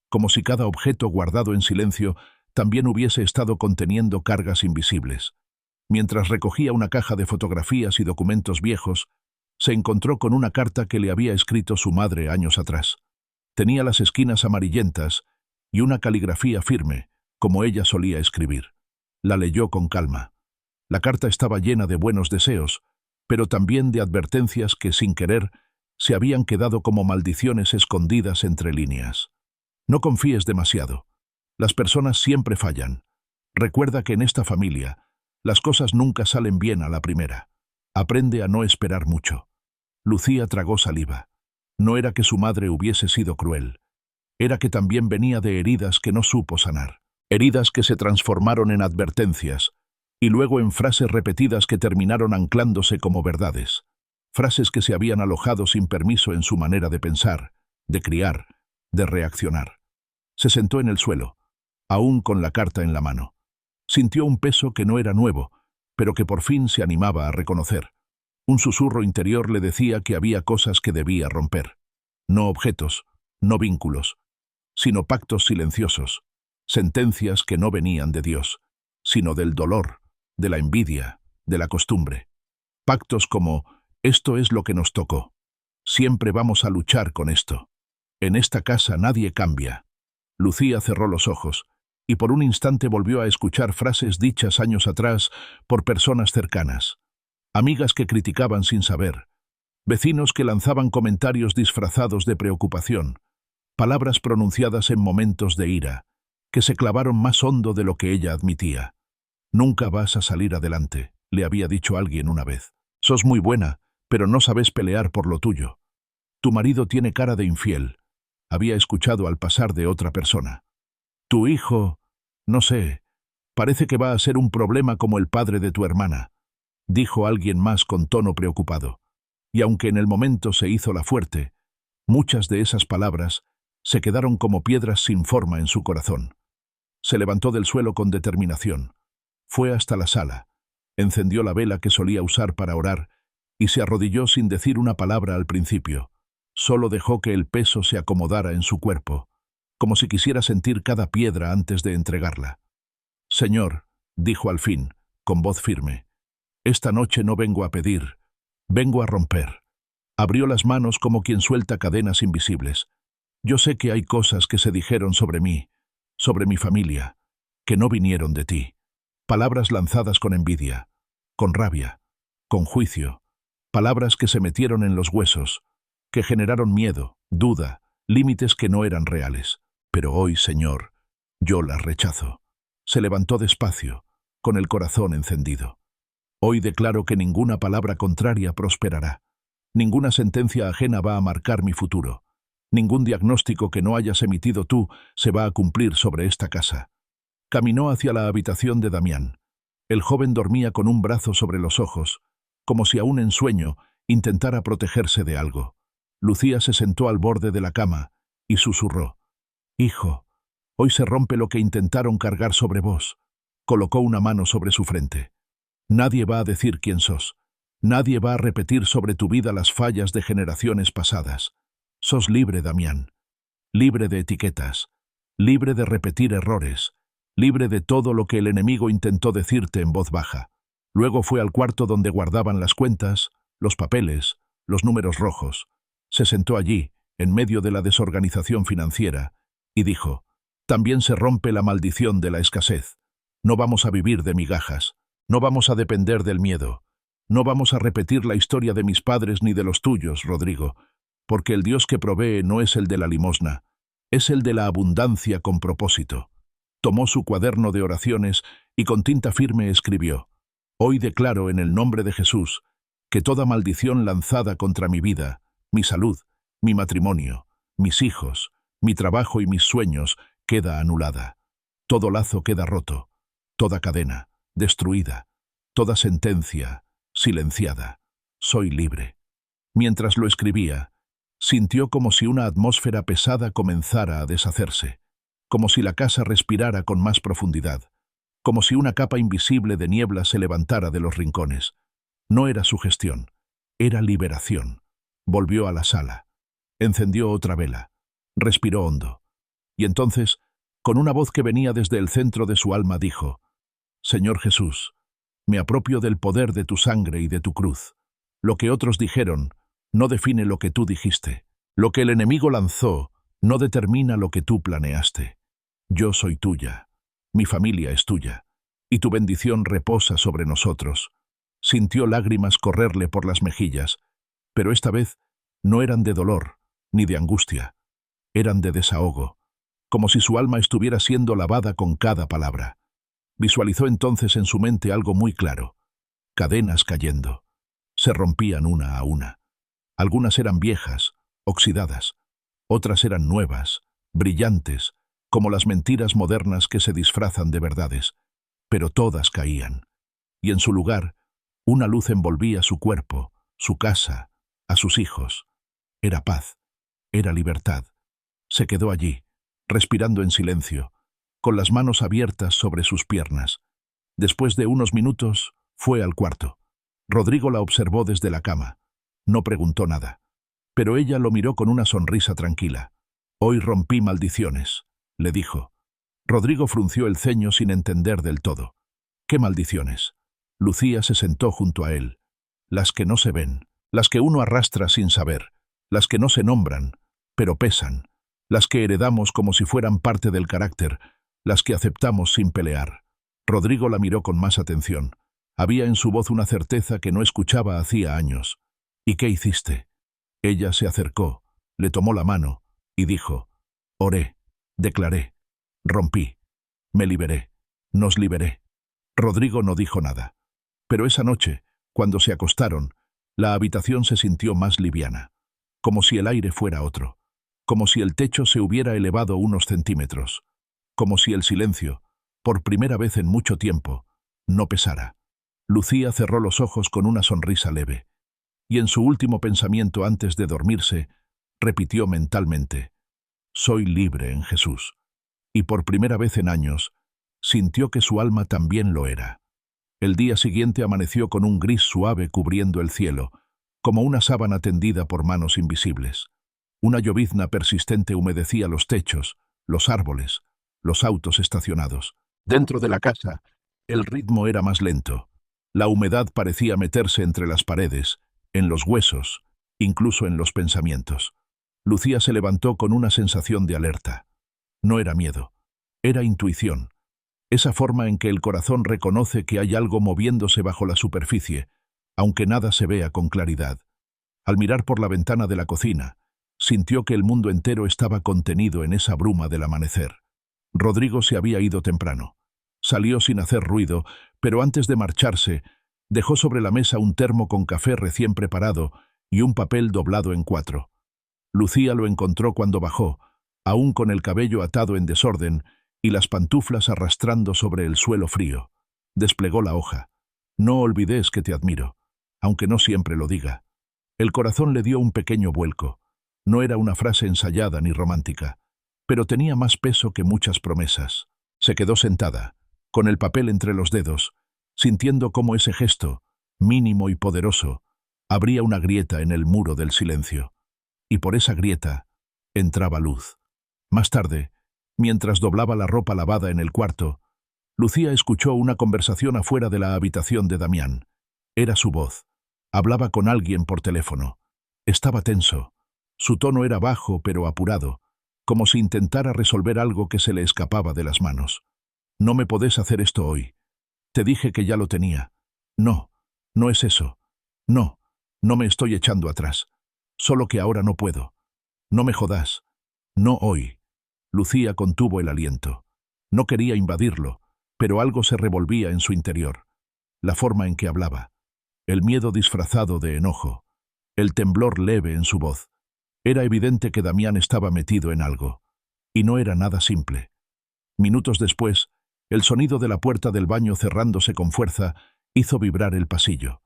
como si cada objeto guardado en silencio también hubiese estado conteniendo cargas invisibles. Mientras recogía una caja de fotografías y documentos viejos, se encontró con una carta que le había escrito su madre años atrás. Tenía las esquinas amarillentas y una caligrafía firme, como ella solía escribir. La leyó con calma. La carta estaba llena de buenos deseos, pero también de advertencias que, sin querer, se habían quedado como maldiciones escondidas entre líneas. No confíes demasiado. Las personas siempre fallan. Recuerda que en esta familia, las cosas nunca salen bien a la primera. Aprende a no esperar mucho. Lucía tragó saliva. No era que su madre hubiese sido cruel. Era que también venía de heridas que no supo sanar. Heridas que se transformaron en advertencias, y luego en frases repetidas que terminaron anclándose como verdades. Frases que se habían alojado sin permiso en su manera de pensar, de criar, de reaccionar. Se sentó en el suelo, aún con la carta en la mano. Sintió un peso que no era nuevo, pero que por fin se animaba a reconocer. Un susurro interior le decía que había cosas que debía romper. No objetos, no vínculos, sino pactos silenciosos, sentencias que no venían de Dios, sino del dolor, de la envidia, de la costumbre. Pactos como, esto es lo que nos tocó. Siempre vamos a luchar con esto. En esta casa nadie cambia. Lucía cerró los ojos, y por un instante volvió a escuchar frases dichas años atrás por personas cercanas. Amigas que criticaban sin saber. Vecinos que lanzaban comentarios disfrazados de preocupación. Palabras pronunciadas en momentos de ira, que se clavaron más hondo de lo que ella admitía. Nunca vas a salir adelante, le había dicho alguien una vez. Sos muy buena, pero no sabes pelear por lo tuyo. Tu marido tiene cara de infiel, había escuchado al pasar de otra persona. Tu hijo, no sé, parece que va a ser un problema como el padre de tu hermana, dijo alguien más con tono preocupado. Y aunque en el momento se hizo la fuerte, muchas de esas palabras se quedaron como piedras sin forma en su corazón. Se levantó del suelo con determinación. Fue hasta la sala, encendió la vela que solía usar para orar y se arrodilló sin decir una palabra al principio. Solo dejó que el peso se acomodara en su cuerpo, como si quisiera sentir cada piedra antes de entregarla. Señor, dijo al fin, con voz firme, esta noche no vengo a pedir, vengo a romper. Abrió las manos como quien suelta cadenas invisibles. Yo sé que hay cosas que se dijeron sobre mí, sobre mi familia, que no vinieron de ti. Palabras lanzadas con envidia, con rabia, con juicio. Palabras que se metieron en los huesos, que generaron miedo, duda, límites que no eran reales. Pero hoy, Señor, yo las rechazo. Se levantó despacio, con el corazón encendido. Hoy declaro que ninguna palabra contraria prosperará. Ninguna sentencia ajena va a marcar mi futuro. Ningún diagnóstico que no hayas emitido tú se va a cumplir sobre esta casa. Caminó hacia la habitación de Damián. El joven dormía con un brazo sobre los ojos, como si aún en sueño intentara protegerse de algo. Lucía se sentó al borde de la cama y susurró. Hijo, hoy se rompe lo que intentaron cargar sobre vos. Colocó una mano sobre su frente. Nadie va a decir quién sos. Nadie va a repetir sobre tu vida las fallas de generaciones pasadas. Sos libre, Damián. Libre de etiquetas. Libre de repetir errores. Libre de todo lo que el enemigo intentó decirte en voz baja. Luego fue al cuarto donde guardaban las cuentas, los papeles, los números rojos. Se sentó allí, en medio de la desorganización financiera, y dijo, también se rompe la maldición de la escasez. No vamos a vivir de migajas. No vamos a depender del miedo. No vamos a repetir la historia de mis padres ni de los tuyos, Rodrigo, porque el Dios que provee no es el de la limosna, es el de la abundancia con propósito. Tomó su cuaderno de oraciones y con tinta firme escribió, hoy declaro en el nombre de Jesús que toda maldición lanzada contra mi vida, mi salud, mi matrimonio, mis hijos, mi trabajo y mis sueños queda anulada. Todo lazo queda roto, toda cadena, destruida, toda sentencia, silenciada. Soy libre. Mientras lo escribía, sintió como si una atmósfera pesada comenzara a deshacerse, como si la casa respirara con más profundidad, como si una capa invisible de niebla se levantara de los rincones. No era sugestión, era liberación. Volvió a la sala, encendió otra vela, respiró hondo, y entonces, con una voz que venía desde el centro de su alma, dijo, Señor Jesús, me apropio del poder de tu sangre y de tu cruz. Lo que otros dijeron no define lo que tú dijiste. Lo que el enemigo lanzó no determina lo que tú planeaste. Yo soy tuya, mi familia es tuya, y tu bendición reposa sobre nosotros. Sintió lágrimas correrle por las mejillas, pero esta vez no eran de dolor ni de angustia, eran de desahogo, como si su alma estuviera siendo lavada con cada palabra. Visualizó entonces en su mente algo muy claro: cadenas cayendo. Se rompían una a una. Algunas eran viejas, oxidadas, otras eran nuevas, brillantes, como las mentiras modernas que se disfrazan de verdades, pero todas caían. Y en su lugar, una luz envolvía su cuerpo, su casa, a sus hijos. Era paz, era libertad. Se quedó allí, respirando en silencio, con las manos abiertas sobre sus piernas. Después de unos minutos, fue al cuarto. Rodrigo la observó desde la cama. No preguntó nada, pero ella lo miró con una sonrisa tranquila. «Hoy rompí maldiciones», le dijo. Rodrigo frunció el ceño sin entender del todo. «¿Qué maldiciones?». Lucía se sentó junto a él. «Las que no se ven, las que uno arrastra sin saber, las que no se nombran, pero pesan, las que heredamos como si fueran parte del carácter, las que aceptamos sin pelear». Rodrigo la miró con más atención. Había en su voz una certeza que no escuchaba hacía años. «¿Y qué hiciste?». Ella se acercó, le tomó la mano y dijo: «Oré, declaré, rompí, me liberé, nos liberé». Rodrigo no dijo nada. Pero esa noche, cuando se acostaron, la habitación se sintió más liviana, como si el aire fuera otro, como si el techo se hubiera elevado unos centímetros, como si el silencio, por primera vez en mucho tiempo, no pesara. Lucía cerró los ojos con una sonrisa leve, y en su último pensamiento antes de dormirse, repitió mentalmente: «Soy libre en Jesús». Y por primera vez en años, sintió que su alma también lo era. El día siguiente amaneció con un gris suave cubriendo el cielo, como una sábana tendida por manos invisibles. Una llovizna persistente humedecía los techos, los árboles, los autos estacionados. Dentro de la casa, el ritmo era más lento. La humedad parecía meterse entre las paredes, en los huesos, incluso en los pensamientos. Lucía se levantó con una sensación de alerta. No era miedo, era intuición. Esa forma en que el corazón reconoce que hay algo moviéndose bajo la superficie, aunque nada se vea con claridad. Al mirar por la ventana de la cocina, sintió que el mundo entero estaba contenido en esa bruma del amanecer. Rodrigo se había ido temprano. Salió sin hacer ruido, pero antes de marcharse, dejó sobre la mesa un termo con café recién preparado y un papel doblado en 4. Lucía lo encontró cuando bajó, aún con el cabello atado en desorden y las pantuflas arrastrando sobre el suelo frío. Desplegó la hoja. «No olvides que te admiro, aunque no siempre lo diga». El corazón le dio un pequeño vuelco. No era una frase ensayada ni romántica, pero tenía más peso que muchas promesas. Se quedó sentada, con el papel entre los dedos, sintiendo cómo ese gesto, mínimo y poderoso, abría una grieta en el muro del silencio. Y por esa grieta entraba luz. Más tarde, mientras doblaba la ropa lavada en el cuarto, Lucía escuchó una conversación afuera de la habitación de Damián. Era su voz. Hablaba con alguien por teléfono. Estaba tenso. Su tono era bajo pero apurado, como si intentara resolver algo que se le escapaba de las manos. «No me podés hacer esto hoy. Te dije que ya lo tenía. No, no es eso. No, no me estoy echando atrás. Solo que ahora no puedo. No me jodas. No hoy». Lucía contuvo el aliento. No quería invadirlo, pero algo se revolvía en su interior. La forma en que hablaba, el miedo disfrazado de enojo, el temblor leve en su voz. Era evidente que Damián estaba metido en algo, y no era nada simple. Minutos después, el sonido de la puerta del baño cerrándose con fuerza hizo vibrar el pasillo.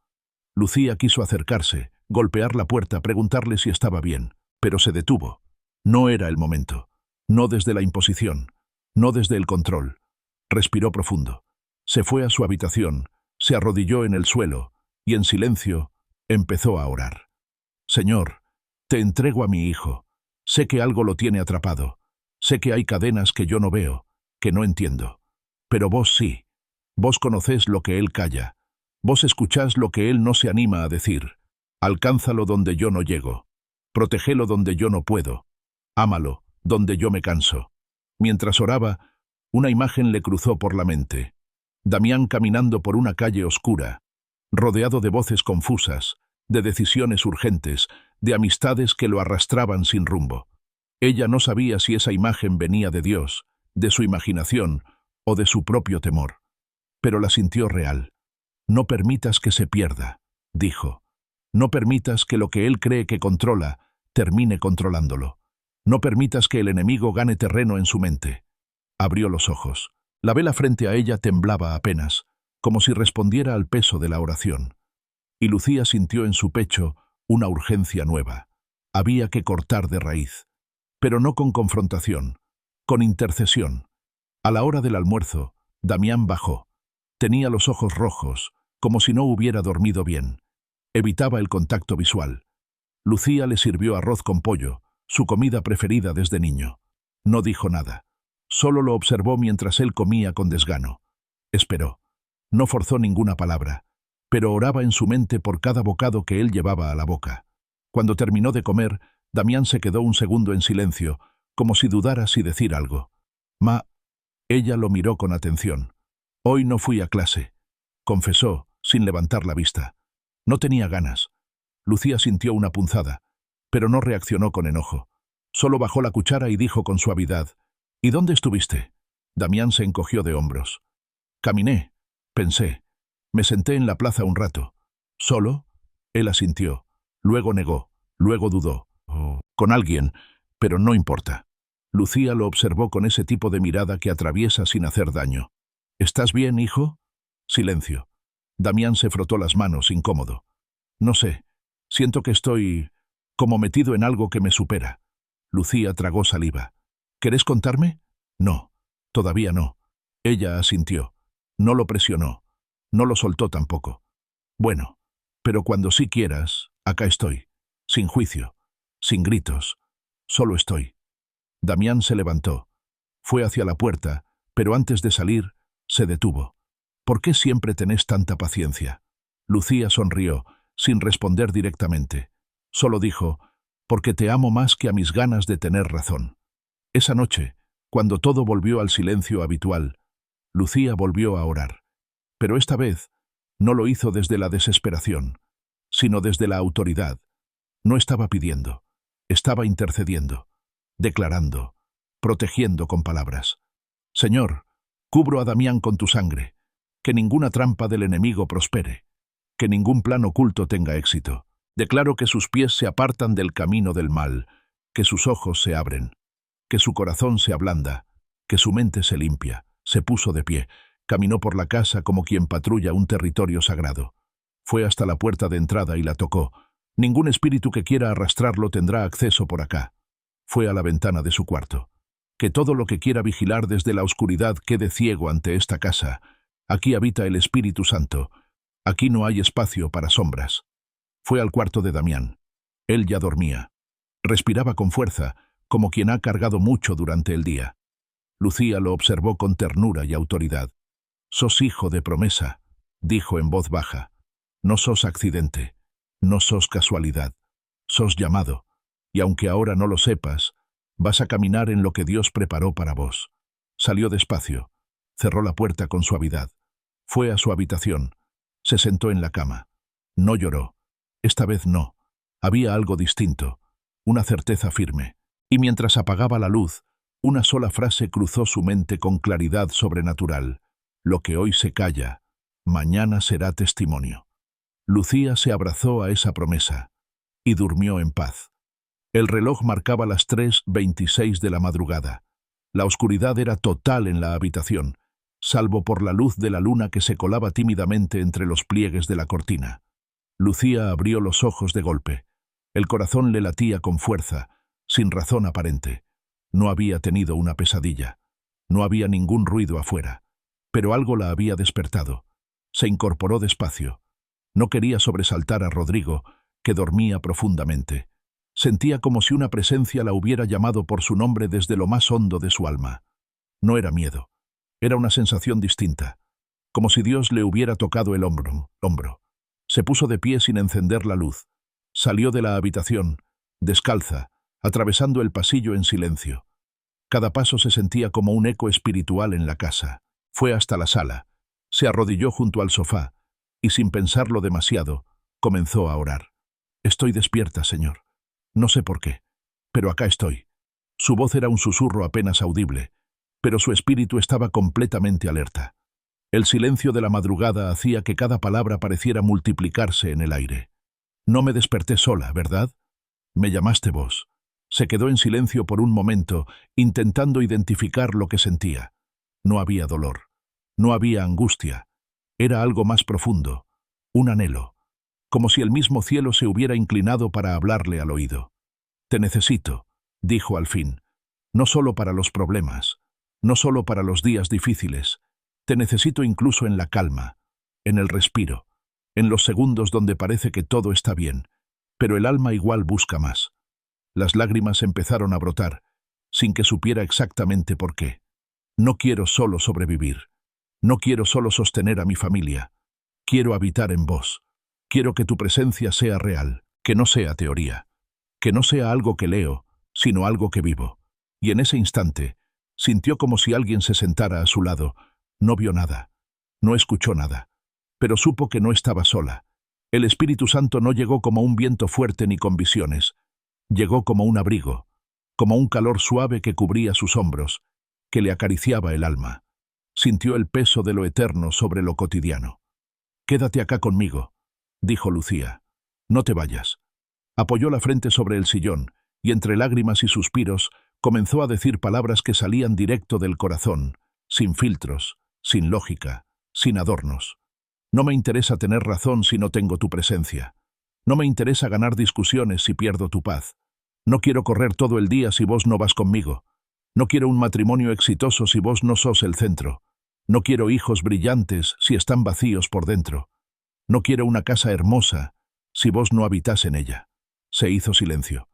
Lucía quiso acercarse, golpear la puerta, preguntarle si estaba bien, pero se detuvo. No era el momento. No desde la imposición, no desde el control. Respiró profundo. Se fue a su habitación, se arrodilló en el suelo y en silencio empezó a orar. «Señor, te entrego a mi hijo. Sé que algo lo tiene atrapado. Sé que hay cadenas que yo no veo, que no entiendo. Pero vos sí. Vos conocés lo que él calla. Vos escuchás lo que él no se anima a decir. Alcánzalo donde yo no llego. Protégelo donde yo no puedo. Ámalo, donde yo me canso. Mientras oraba, una imagen le cruzó por la mente. Damián caminando por una calle oscura, rodeado de voces confusas, de decisiones urgentes, de amistades que lo arrastraban sin rumbo. Ella no sabía si esa imagen venía de Dios, de su imaginación o de su propio temor. Pero la sintió real. No permitas que se pierda, dijo. No permitas que lo que él cree que controla termine controlándolo. No permitas que el enemigo gane terreno en su mente. Abrió los ojos. La vela frente a ella temblaba apenas, como si respondiera al peso de la oración. Y Lucía sintió en su pecho una urgencia nueva. Había que cortar de raíz. Pero no con confrontación, con intercesión. A la hora del almuerzo, Damián bajó. Tenía los ojos rojos, como si no hubiera dormido bien. Evitaba el contacto visual. Lucía le sirvió arroz con pollo, su comida preferida desde niño. No dijo nada. Solo lo observó mientras él comía con desgano. Esperó. No forzó ninguna palabra, pero oraba en su mente por cada bocado que él llevaba a la boca. Cuando terminó de comer, Damián se quedó un segundo en silencio, como si dudara si decir algo. Ella lo miró con atención. Hoy no fui a clase, confesó, sin levantar la vista. No tenía ganas. Lucía sintió una punzada, pero no reaccionó con enojo. Solo bajó la cuchara y dijo con suavidad, ¿y dónde estuviste? Damián se encogió de hombros. Caminé, pensé. Me senté en la plaza un rato. ¿Solo? Él asintió. Luego negó, luego dudó. Con alguien, pero no importa. Lucía lo observó con ese tipo de mirada que atraviesa sin hacer daño. ¿Estás bien, hijo? Silencio. Damián se frotó las manos, incómodo. No sé. Siento que estoy como metido en algo que me supera. Lucía tragó saliva. ¿Querés contarme? No. Todavía no. Ella asintió. No lo presionó. No lo soltó tampoco. Bueno, pero cuando sí quieras, acá estoy. Sin juicio. Sin gritos. Solo estoy. Damián se levantó. Fue hacia la puerta, pero antes de salir, se detuvo. ¿Por qué siempre tenés tanta paciencia? Lucía sonrió, sin responder directamente. Solo dijo, porque te amo más que a mis ganas de tener razón. Esa noche, cuando todo volvió al silencio habitual, Lucía volvió a orar. Pero esta vez, no lo hizo desde la desesperación, sino desde la autoridad. No estaba pidiendo, estaba intercediendo, declarando, protegiendo con palabras. Señor, cubro a Damián con tu sangre, que ninguna trampa del enemigo prospere, que ningún plan oculto tenga éxito. Declaro que sus pies se apartan del camino del mal, que sus ojos se abren, que su corazón se ablanda, que su mente se limpia. Se puso de pie, caminó por la casa como quien patrulla un territorio sagrado. Fue hasta la puerta de entrada y la tocó. Ningún espíritu que quiera arrastrarlo tendrá acceso por acá. Fue a la ventana de su cuarto. Que todo lo que quiera vigilar desde la oscuridad quede ciego ante esta casa. Aquí habita el Espíritu Santo. Aquí no hay espacio para sombras. Fue al cuarto de Damián. Él ya dormía. Respiraba con fuerza, como quien ha cargado mucho durante el día. Lucía lo observó con ternura y autoridad. «Sos hijo de promesa», dijo en voz baja. «No sos accidente, no sos casualidad, sos llamado, y aunque ahora no lo sepas, vas a caminar en lo que Dios preparó para vos». Salió despacio, cerró la puerta con suavidad. Fue a su habitación, se sentó en la cama. No lloró. Esta vez no. Había algo distinto, una certeza firme. Y mientras apagaba la luz, una sola frase cruzó su mente con claridad sobrenatural. Lo que hoy se calla, mañana será testimonio. Lucía se abrazó a esa promesa y durmió en paz. El reloj marcaba las 3:26 de la madrugada. La oscuridad era total en la habitación, salvo por la luz de la luna que se colaba tímidamente entre los pliegues de la cortina. Lucía abrió los ojos de golpe. El corazón le latía con fuerza, sin razón aparente. No había tenido una pesadilla. No había ningún ruido afuera. Pero algo la había despertado. Se incorporó despacio. No quería sobresaltar a Rodrigo, que dormía profundamente. Sentía como si una presencia la hubiera llamado por su nombre desde lo más hondo de su alma. No era miedo. Era una sensación distinta, como si Dios le hubiera tocado el hombro. Se puso de pie sin encender la luz. Salió de la habitación, descalza, atravesando el pasillo en silencio. Cada paso se sentía como un eco espiritual en la casa. Fue hasta la sala, se arrodilló junto al sofá y, sin pensarlo demasiado, comenzó a orar. Estoy despierta, Señor. No sé por qué, pero acá estoy. Su voz era un susurro apenas audible, pero su espíritu estaba completamente alerta. El silencio de la madrugada hacía que cada palabra pareciera multiplicarse en el aire. No me desperté sola, ¿verdad? Me llamaste vos. Se quedó en silencio por un momento, intentando identificar lo que sentía. No había dolor. No había angustia. Era algo más profundo. Un anhelo. Como si el mismo cielo se hubiera inclinado para hablarle al oído. Te necesito, dijo al fin. No solo para los problemas. No solo para los días difíciles. Te necesito incluso en la calma. En el respiro. En los segundos donde parece que todo está bien. Pero el alma igual busca más. Las lágrimas empezaron a brotar, sin que supiera exactamente por qué. No quiero solo sobrevivir. No quiero solo sostener a mi familia. Quiero habitar en vos. Quiero que tu presencia sea real, que no sea teoría. Que no sea algo que leo, sino algo que vivo. Y en ese instante, sintió como si alguien se sentara a su lado. No vio nada. No escuchó nada. Pero supo que no estaba sola. El Espíritu Santo no llegó como un viento fuerte ni con visiones. Llegó como un abrigo, como un calor suave que cubría sus hombros, que le acariciaba el alma. Sintió el peso de lo eterno sobre lo cotidiano. «Quédate acá conmigo», dijo Lucía. «No te vayas». Apoyó la frente sobre el sillón y, entre lágrimas y suspiros, comenzó a decir palabras que salían directo del corazón, sin filtros, sin lógica, sin adornos. «No me interesa tener razón si no tengo tu presencia. No me interesa ganar discusiones si pierdo tu paz. No quiero correr todo el día si vos no vas conmigo. No quiero un matrimonio exitoso si vos no sos el centro. No quiero hijos brillantes si están vacíos por dentro. No quiero una casa hermosa si vos no habitás en ella». Se hizo silencio.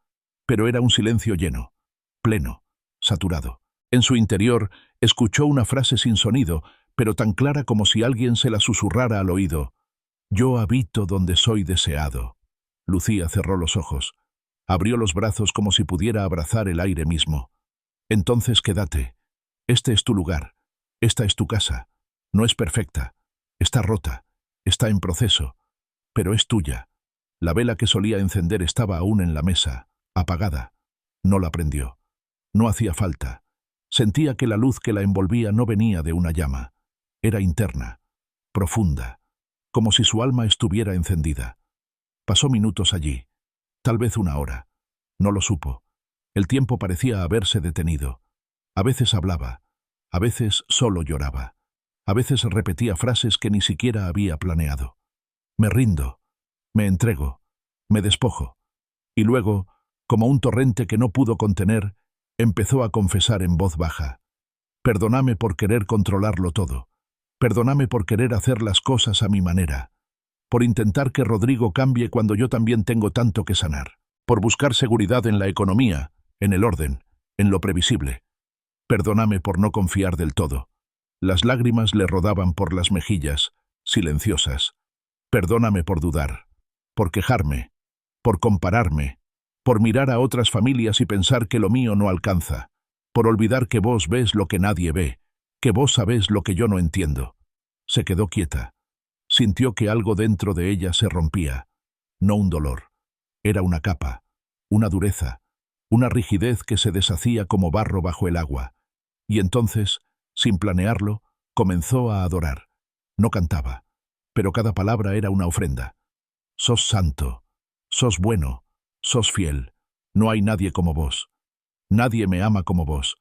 Pero era un silencio lleno, pleno, saturado. En su interior escuchó una frase sin sonido, pero tan clara como si alguien se la susurrara al oído. «Yo habito donde soy deseado». Lucía cerró los ojos. Abrió los brazos como si pudiera abrazar el aire mismo. «Entonces quédate. Este es tu lugar. Esta es tu casa. No es perfecta. Está rota. Está en proceso. Pero es tuya». La vela que solía encender estaba aún en la mesa, apagada. No la prendió. No hacía falta. Sentía que la luz que la envolvía no venía de una llama. Era interna, profunda, como si su alma estuviera encendida. Pasó minutos allí, tal vez una hora. No lo supo. El tiempo parecía haberse detenido. A veces hablaba, a veces solo lloraba. A veces repetía frases que ni siquiera había planeado. «Me rindo, me entrego, me despojo». Y luego, como un torrente que no pudo contener, empezó a confesar en voz baja. «Perdóname por querer controlarlo todo. Perdóname por querer hacer las cosas a mi manera. Por intentar que Rodrigo cambie cuando yo también tengo tanto que sanar. Por buscar seguridad en la economía, en el orden, en lo previsible. Perdóname por no confiar del todo». Las lágrimas le rodaban por las mejillas, silenciosas. «Perdóname por dudar, por quejarme, por compararme, por mirar a otras familias y pensar que lo mío no alcanza, por olvidar que vos ves lo que nadie ve, que vos sabés lo que yo no entiendo». Se quedó quieta. Sintió que algo dentro de ella se rompía. No un dolor. Era una capa, una dureza, una rigidez que se deshacía como barro bajo el agua. Y entonces, sin planearlo, comenzó a adorar. No cantaba, pero cada palabra era una ofrenda. «Sos santo, sos bueno, sos fiel. No hay nadie como vos. Nadie me ama como vos.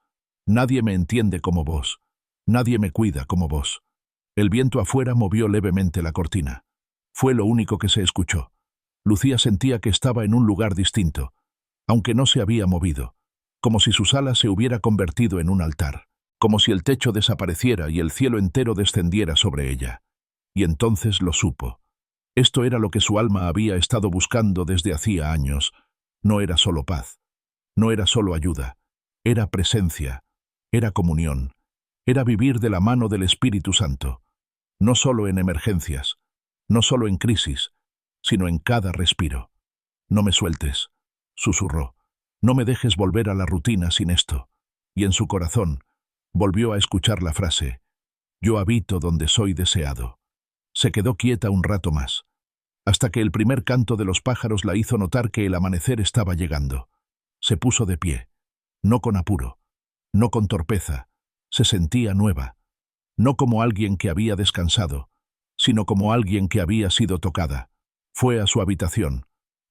Nadie me entiende como vos. Nadie me cuida como vos». El viento afuera movió levemente la cortina. Fue lo único que se escuchó. Lucía sentía que estaba en un lugar distinto, aunque no se había movido, como si su sala se hubiera convertido en un altar, como si el techo desapareciera y el cielo entero descendiera sobre ella. Y entonces lo supo. Esto era lo que su alma había estado buscando desde hacía años. No era solo paz, no era solo ayuda, era presencia, era comunión, era vivir de la mano del Espíritu Santo, no solo en emergencias, no solo en crisis, sino en cada respiro. «No me sueltes», susurró. «No me dejes volver a la rutina sin esto. y en su corazón volvió a escuchar la frase: «Yo habito donde soy deseado». Se quedó quieta un rato más, hasta que el primer canto de los pájaros la hizo notar que el amanecer estaba llegando. Se puso de pie, no con apuro, no con torpeza, se sentía nueva, no como alguien que había descansado, sino como alguien que había sido tocada. Fue a su habitación.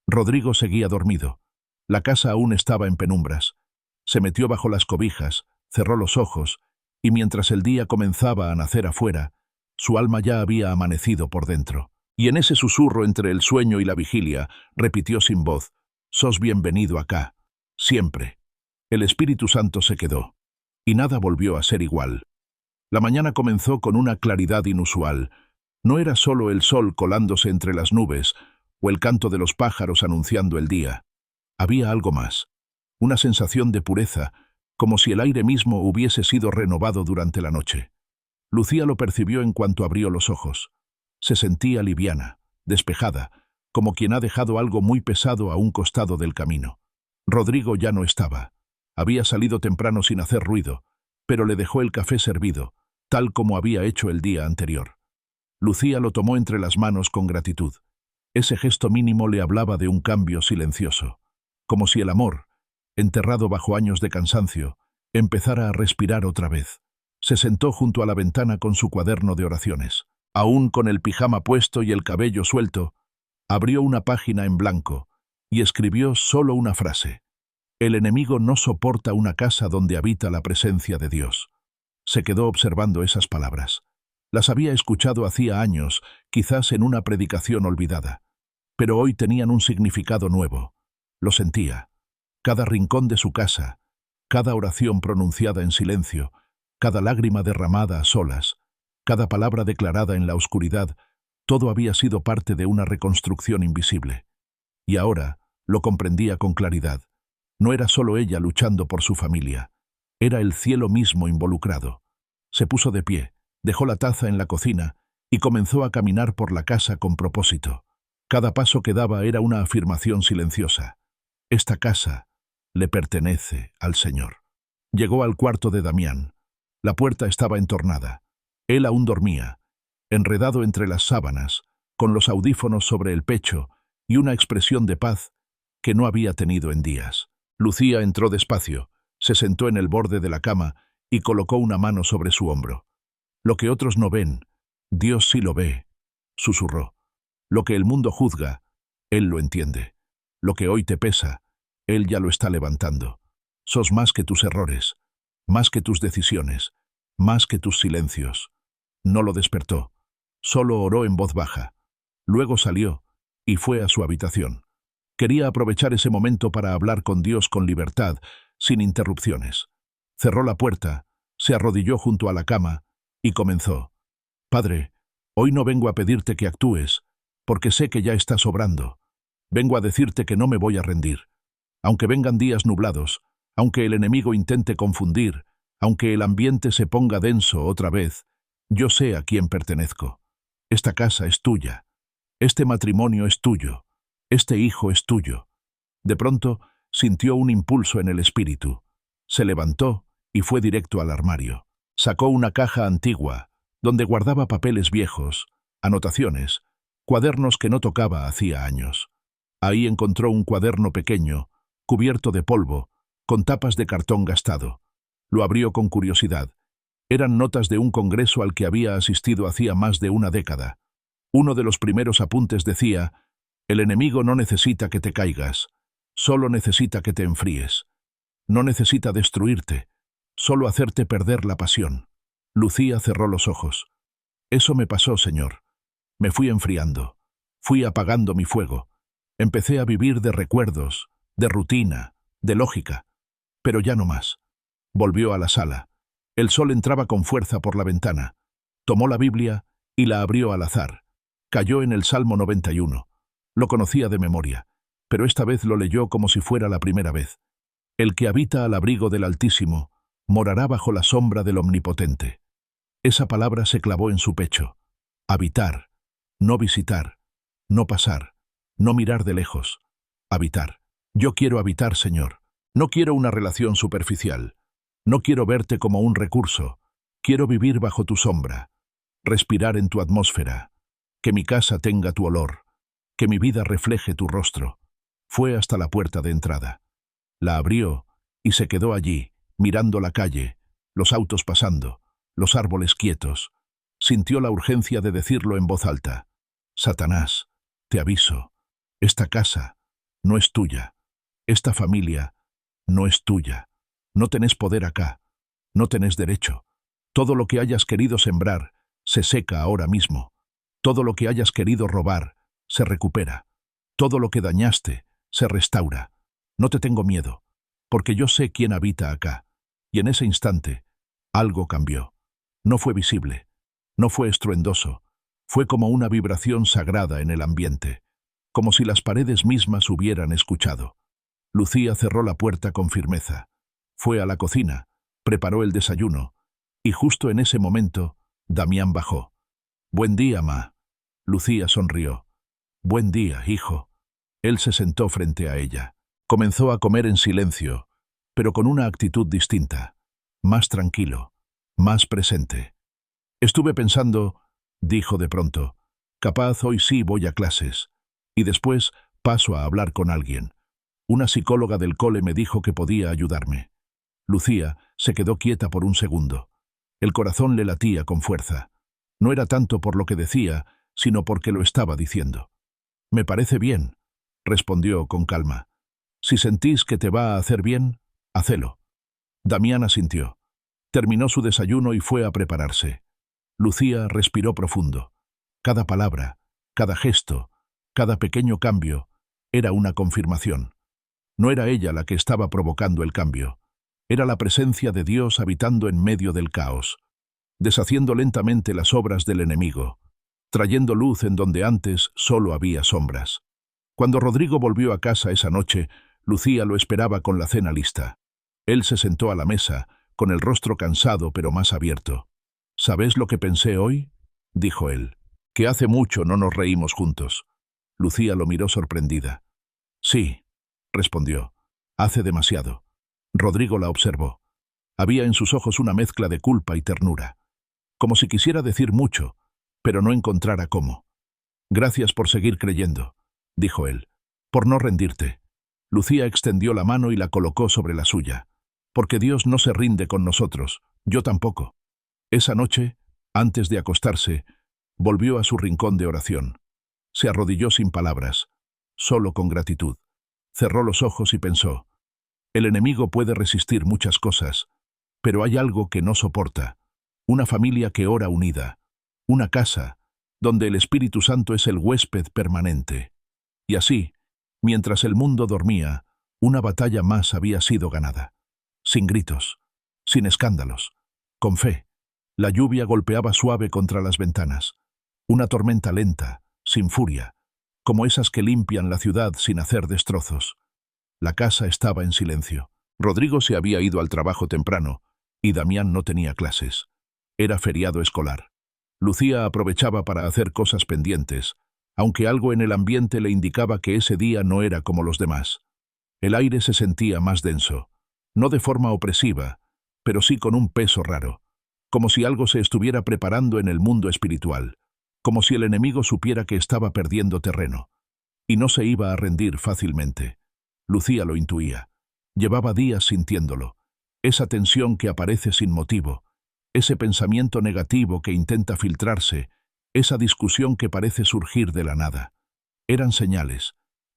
Rodrigo seguía dormido. La casa aún estaba en penumbras. Se metió bajo las cobijas, cerró los ojos, y mientras el día comenzaba a nacer afuera, su alma ya había amanecido por dentro. Y en ese susurro entre el sueño y la vigilia, repitió sin voz: «Sos bienvenido acá, siempre». El Espíritu Santo se quedó, y nada volvió a ser igual. La mañana comenzó con una claridad inusual. No era solo el sol colándose entre las nubes, o el canto de los pájaros anunciando el día. Había algo más, una sensación de pureza, como si el aire mismo hubiese sido renovado durante la noche. Lucía lo percibió en cuanto abrió los ojos. Se sentía liviana, despejada, como quien ha dejado algo muy pesado a un costado del camino. Rodrigo ya no estaba. Había salido temprano sin hacer ruido, pero le dejó el café servido, tal como había hecho el día anterior. Lucía lo tomó entre las manos con gratitud. Ese gesto mínimo le hablaba de un cambio silencioso, como si el amor, enterrado bajo años de cansancio, empezara a respirar otra vez. Se sentó junto a la ventana con su cuaderno de oraciones. Aún con el pijama puesto y el cabello suelto, abrió una página en blanco y escribió solo una frase: «El enemigo no soporta una casa donde habita la presencia de Dios». Se quedó observando esas palabras. Las había escuchado hacía años, quizás en una predicación olvidada, pero hoy tenían un significado nuevo. Lo sentía. Cada rincón de su casa, cada oración pronunciada en silencio, cada lágrima derramada a solas, cada palabra declarada en la oscuridad, todo había sido parte de una reconstrucción invisible. Y ahora lo comprendía con claridad. No era solo ella luchando por su familia, era el cielo mismo involucrado. Se puso de pie, dejó la taza en la cocina y comenzó a caminar por la casa con propósito. Cada paso que daba era una afirmación silenciosa: «Esta casa le pertenece al Señor». Llegó al cuarto de Damián. La puerta estaba entornada. Él aún dormía, enredado entre las sábanas, con los audífonos sobre el pecho y una expresión de paz que no había tenido en días. Lucía entró despacio, se sentó en el borde de la cama y colocó una mano sobre su hombro. «Lo que otros no ven, Dios sí lo ve», susurró. «Lo que el mundo juzga, Él lo entiende. Lo que hoy te pesa, Él ya lo está levantando. Sos más que tus errores, más que tus decisiones, más que tus silencios». No lo despertó, solo oró en voz baja. Luego salió y fue a su habitación. Quería aprovechar ese momento para hablar con Dios con libertad, sin interrupciones. Cerró la puerta, se arrodilló junto a la cama y comenzó: «Padre, hoy no vengo a pedirte que actúes, porque sé que ya estás obrando. Vengo a decirte que no me voy a rendir. Aunque vengan días nublados, aunque el enemigo intente confundir, aunque el ambiente se ponga denso otra vez, yo sé a quién pertenezco. Esta casa es tuya. Este matrimonio es tuyo. Este hijo es tuyo». De pronto, sintió un impulso en el espíritu. Se levantó y fue directo al armario. Sacó una caja antigua, donde guardaba papeles viejos, anotaciones, cuadernos que no tocaba hacía años. Ahí encontró un cuaderno pequeño, cubierto de polvo, con tapas de cartón gastado. Lo abrió con curiosidad. Eran notas de un congreso al que había asistido hacía más de una década. Uno de los primeros apuntes decía: «El enemigo no necesita que te caigas, solo necesita que te enfríes. No necesita destruirte, solo hacerte perder la pasión». Lucía cerró los ojos. «Eso me pasó, Señor. Me fui enfriando, fui apagando mi fuego. Empecé a vivir de recuerdos, de rutina, de lógica. Pero ya no más». Volvió a la sala. El sol entraba con fuerza por la ventana. Tomó la Biblia y la abrió al azar. Cayó en el Salmo 91. Lo conocía de memoria, pero esta vez lo leyó como si fuera la primera vez. «El que habita al abrigo del Altísimo morará bajo la sombra del Omnipotente». Esa palabra se clavó en su pecho. Habitar, no visitar, no pasar, no mirar de lejos. Habitar. Yo quiero habitar, Señor. No quiero una relación superficial. No quiero verte como un recurso. Quiero vivir bajo tu sombra, respirar en tu atmósfera, que mi casa tenga tu olor, que mi vida refleje tu rostro. Fue hasta la puerta de entrada. La abrió y se quedó allí, mirando la calle, los autos pasando, los árboles quietos. Sintió la urgencia de decirlo en voz alta. Satanás, te aviso, esta casa no es tuya, esta familia no es tuya. No tenés poder acá, no tenés derecho. Todo lo que hayas querido sembrar se seca ahora mismo. Todo lo que hayas querido robar se recupera. Todo lo que dañaste se restaura. No te tengo miedo, porque yo sé quién habita acá. Y en ese instante, algo cambió. No fue visible, no fue estruendoso, fue como una vibración sagrada en el ambiente, como si las paredes mismas hubieran escuchado. Lucía cerró la puerta con firmeza. Fue a la cocina, preparó el desayuno, y justo en ese momento, Damián bajó. «Buen día, ma». Lucía sonrió. «Buen día, hijo». Él se sentó frente a ella. Comenzó a comer en silencio, pero con una actitud distinta, más tranquilo, más presente. «Estuve pensando», dijo de pronto, «capaz hoy sí voy a clases, y después paso a hablar con alguien. Una psicóloga del cole me dijo que podía ayudarme». Lucía se quedó quieta por un segundo. El corazón le latía con fuerza. No era tanto por lo que decía, sino porque lo estaba diciendo. «Me parece bien», respondió con calma. «Si sentís que te va a hacer bien, hacelo». Damián asintió. Terminó su desayuno y fue a prepararse. Lucía respiró profundo. Cada palabra, cada gesto, cada pequeño cambio era una confirmación. No era ella la que estaba provocando el cambio. Era la presencia de Dios habitando en medio del caos, deshaciendo lentamente las obras del enemigo, trayendo luz en donde antes solo había sombras. Cuando Rodrigo volvió a casa esa noche, Lucía lo esperaba con la cena lista. Él se sentó a la mesa, con el rostro cansado pero más abierto. «¿Sabes lo que pensé hoy?», dijo él. «Que hace mucho no nos reímos juntos». Lucía lo miró sorprendida. «Sí», respondió. «Hace demasiado». Rodrigo la observó. Había en sus ojos una mezcla de culpa y ternura, como si quisiera decir mucho, pero no encontrara cómo. «Gracias por seguir creyendo», dijo él, «por no rendirte». Lucía extendió la mano y la colocó sobre la suya. «Porque Dios no se rinde con nosotros, yo tampoco». Esa noche, antes de acostarse, volvió a su rincón de oración. Se arrodilló sin palabras, solo con gratitud. Cerró los ojos y pensó: «El enemigo puede resistir muchas cosas, pero hay algo que no soporta, una familia que ora unida, una casa donde el Espíritu Santo es el huésped permanente». Y así, mientras el mundo dormía, una batalla más había sido ganada. Sin gritos, sin escándalos, con fe. La lluvia golpeaba suave contra las ventanas. Una tormenta lenta, sin furia, como esas que limpian la ciudad sin hacer destrozos. La casa estaba en silencio. Rodrigo se había ido al trabajo temprano y Damián no tenía clases. Era feriado escolar. Lucía aprovechaba para hacer cosas pendientes, aunque algo en el ambiente le indicaba que ese día no era como los demás. El aire se sentía más denso, no de forma opresiva, pero sí con un peso raro, como si algo se estuviera preparando en el mundo espiritual, como si el enemigo supiera que estaba perdiendo terreno, y no se iba a rendir fácilmente. Lucía lo intuía. Llevaba días sintiéndolo. Esa tensión que aparece sin motivo, ese pensamiento negativo que intenta filtrarse, esa discusión que parece surgir de la nada. Eran señales,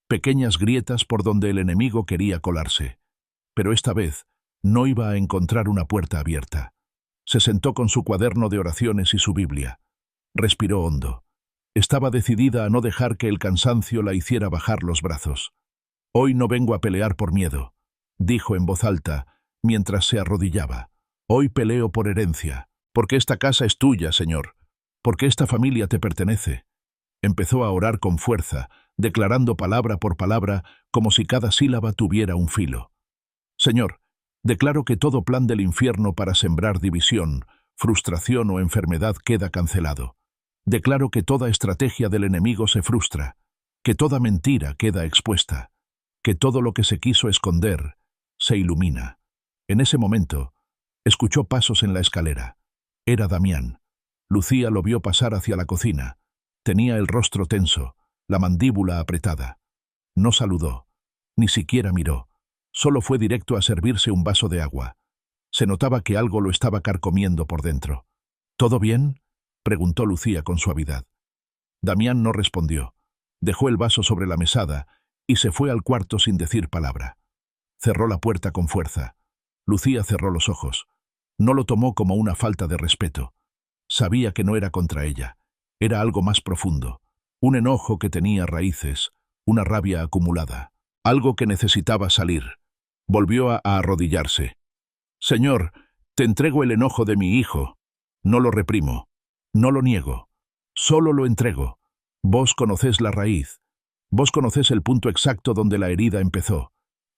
pequeñas grietas por donde el enemigo quería colarse. Pero esta vez no iba a encontrar una puerta abierta. Se sentó con su cuaderno de oraciones y su Biblia. Respiró hondo. Estaba decidida a no dejar que el cansancio la hiciera bajar los brazos. «Hoy no vengo a pelear por miedo», dijo en voz alta, mientras se arrodillaba. «Hoy peleo por herencia, porque esta casa es tuya, Señor, porque esta familia te pertenece». Empezó a orar con fuerza, declarando palabra por palabra, como si cada sílaba tuviera un filo. «Señor, declaro que todo plan del infierno para sembrar división, frustración o enfermedad queda cancelado. Declaro que toda estrategia del enemigo se frustra, que toda mentira queda expuesta, que todo lo que se quiso esconder se ilumina». En ese momento, Escuchó pasos en la escalera. Era Damián. Lucía lo vio pasar hacia la cocina. Tenía el rostro tenso, la mandíbula apretada. No saludó, ni siquiera miró. Solo fue directo a servirse un vaso de agua. Se notaba que algo lo estaba carcomiendo por dentro. ¿Todo bien?, preguntó Lucía con suavidad. Damián no respondió. Dejó el vaso sobre la mesada y se fue al cuarto sin decir palabra. Cerró la puerta con fuerza. Lucía cerró los ojos. No lo tomó como una falta de respeto. Sabía que no era contra ella. Era algo más profundo. Un enojo que tenía raíces, una rabia acumulada. Algo que necesitaba salir. Volvió a arrodillarse. «Señor, te entrego el enojo de mi hijo. No lo reprimo. No lo niego. Solo lo entrego. Vos conocés la raíz. Vos conocés el punto exacto donde la herida empezó.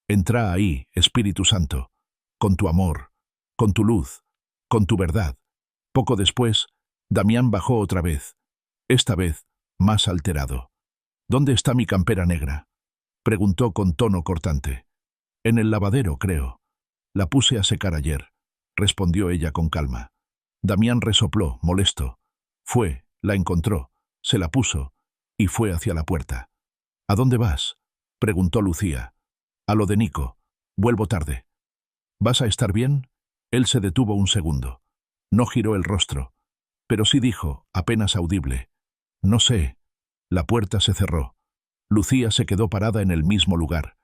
Entrá ahí, Espíritu Santo, con tu amor, con tu luz, con tu verdad». Poco después, Damián bajó otra vez. Esta vez, más alterado. «¿Dónde está mi campera negra?», preguntó con tono cortante. «En el lavadero, creo. La puse a secar ayer», respondió ella con calma. Damián resopló, molesto. Fue, la encontró, se la puso y fue hacia la puerta. «¿A dónde vas?», preguntó Lucía. «A lo de Nico. Vuelvo tarde». «¿Vas a estar bien?». Él se detuvo un segundo. No giró el rostro, pero sí dijo, apenas audible: «No sé». La puerta se cerró. Lucía se quedó parada en el mismo lugar,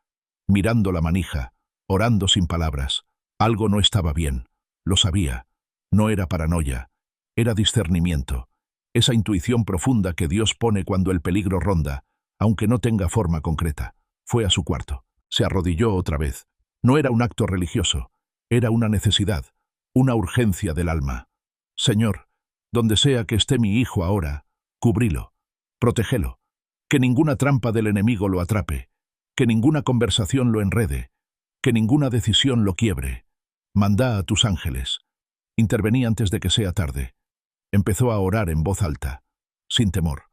mirando la manija, orando sin palabras. Algo no estaba bien. Lo sabía. No era paranoia. Era discernimiento. Esa intuición profunda que Dios pone cuando el peligro ronda, aunque no tenga forma concreta. Fue a su cuarto. Se arrodilló otra vez. No era un acto religioso. Era una necesidad, una urgencia del alma. «Señor, donde sea que esté mi hijo ahora, cubrílo, protégelo. Que ninguna trampa del enemigo lo atrape, que ninguna conversación lo enrede, que ninguna decisión lo quiebre. Manda a tus ángeles». Intervení antes de que sea tarde. Empezó a orar en voz alta, sin temor,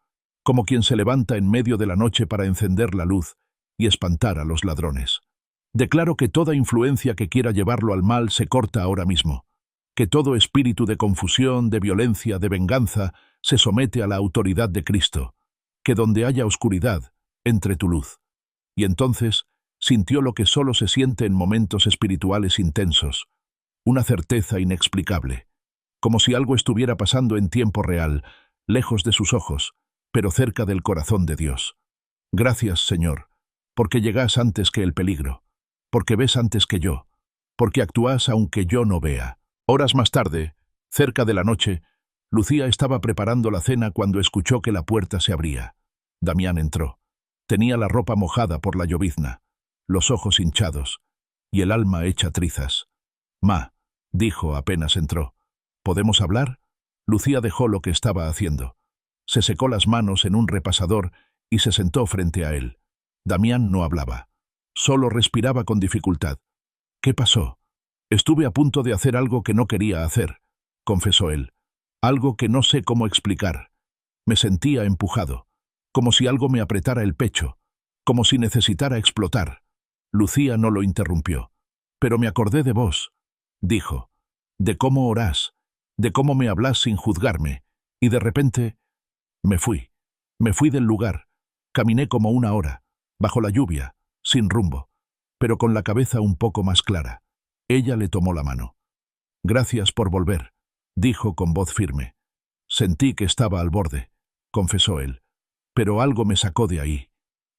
como quien se levanta en medio de la noche para encender la luz y espantar a los ladrones. «Declaro que toda influencia que quiera llevarlo al mal se corta ahora mismo, que todo espíritu de confusión, de violencia, de venganza, se somete a la autoridad de Cristo, que donde haya oscuridad, entre tu luz». Y entonces sintió lo que solo se siente en momentos espirituales intensos, una certeza inexplicable, como si algo estuviera pasando en tiempo real, lejos de sus ojos, pero cerca del corazón de Dios. «Gracias, Señor, porque llegás antes que el peligro, porque ves antes que yo, porque actúas aunque yo no vea». Horas más tarde, cerca de la noche, Lucía estaba preparando la cena cuando escuchó que la puerta se abría. Damián entró. Tenía la ropa mojada por la llovizna, los ojos hinchados y el alma hecha trizas. «Ma», dijo apenas entró, «¿podemos hablar?». Lucía dejó lo que estaba haciendo. Se secó las manos en un repasador y se sentó frente a él. Damián no hablaba. Solo respiraba con dificultad. «¿Qué pasó?». «Estuve a punto de hacer algo que no quería hacer», confesó él. «Algo que no sé cómo explicar. Me sentía empujado, como si algo me apretara el pecho, como si necesitara explotar». Lucía no lo interrumpió. «Pero me acordé de vos», dijo, «de cómo orás, de cómo me hablás sin juzgarme, y de repente me fui del lugar, caminé como una hora, bajo la lluvia, sin rumbo, pero con la cabeza un poco más clara». Ella le tomó la mano. «Gracias por volver», dijo con voz firme. «Sentí que estaba al borde», confesó él, «pero algo me sacó de ahí».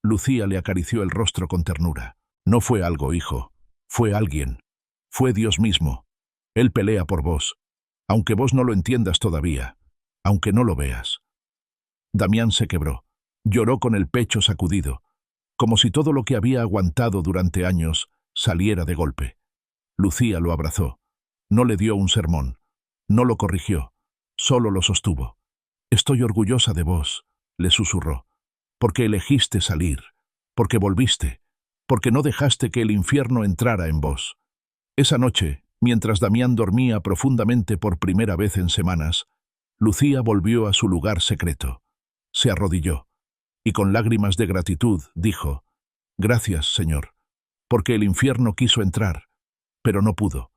Lucía le acarició el rostro con ternura. «No fue algo, hijo, fue alguien. Fue Dios mismo. Él pelea por vos, aunque vos no lo entiendas todavía, aunque no lo veas». Damián se quebró. Lloró con el pecho sacudido, como si todo lo que había aguantado durante años saliera de golpe. Lucía lo abrazó. No le dio un sermón. No lo corrigió. Solo lo sostuvo. «Estoy orgullosa de vos», le susurró, «porque elegiste salir, porque volviste, porque no dejaste que el infierno entrara en vos». Esa noche, mientras Damián dormía profundamente por primera vez en semanas, Lucía volvió a su lugar secreto. Se arrodilló y con lágrimas de gratitud dijo: «Gracias, Señor, porque el infierno quiso entrar, pero no pudo.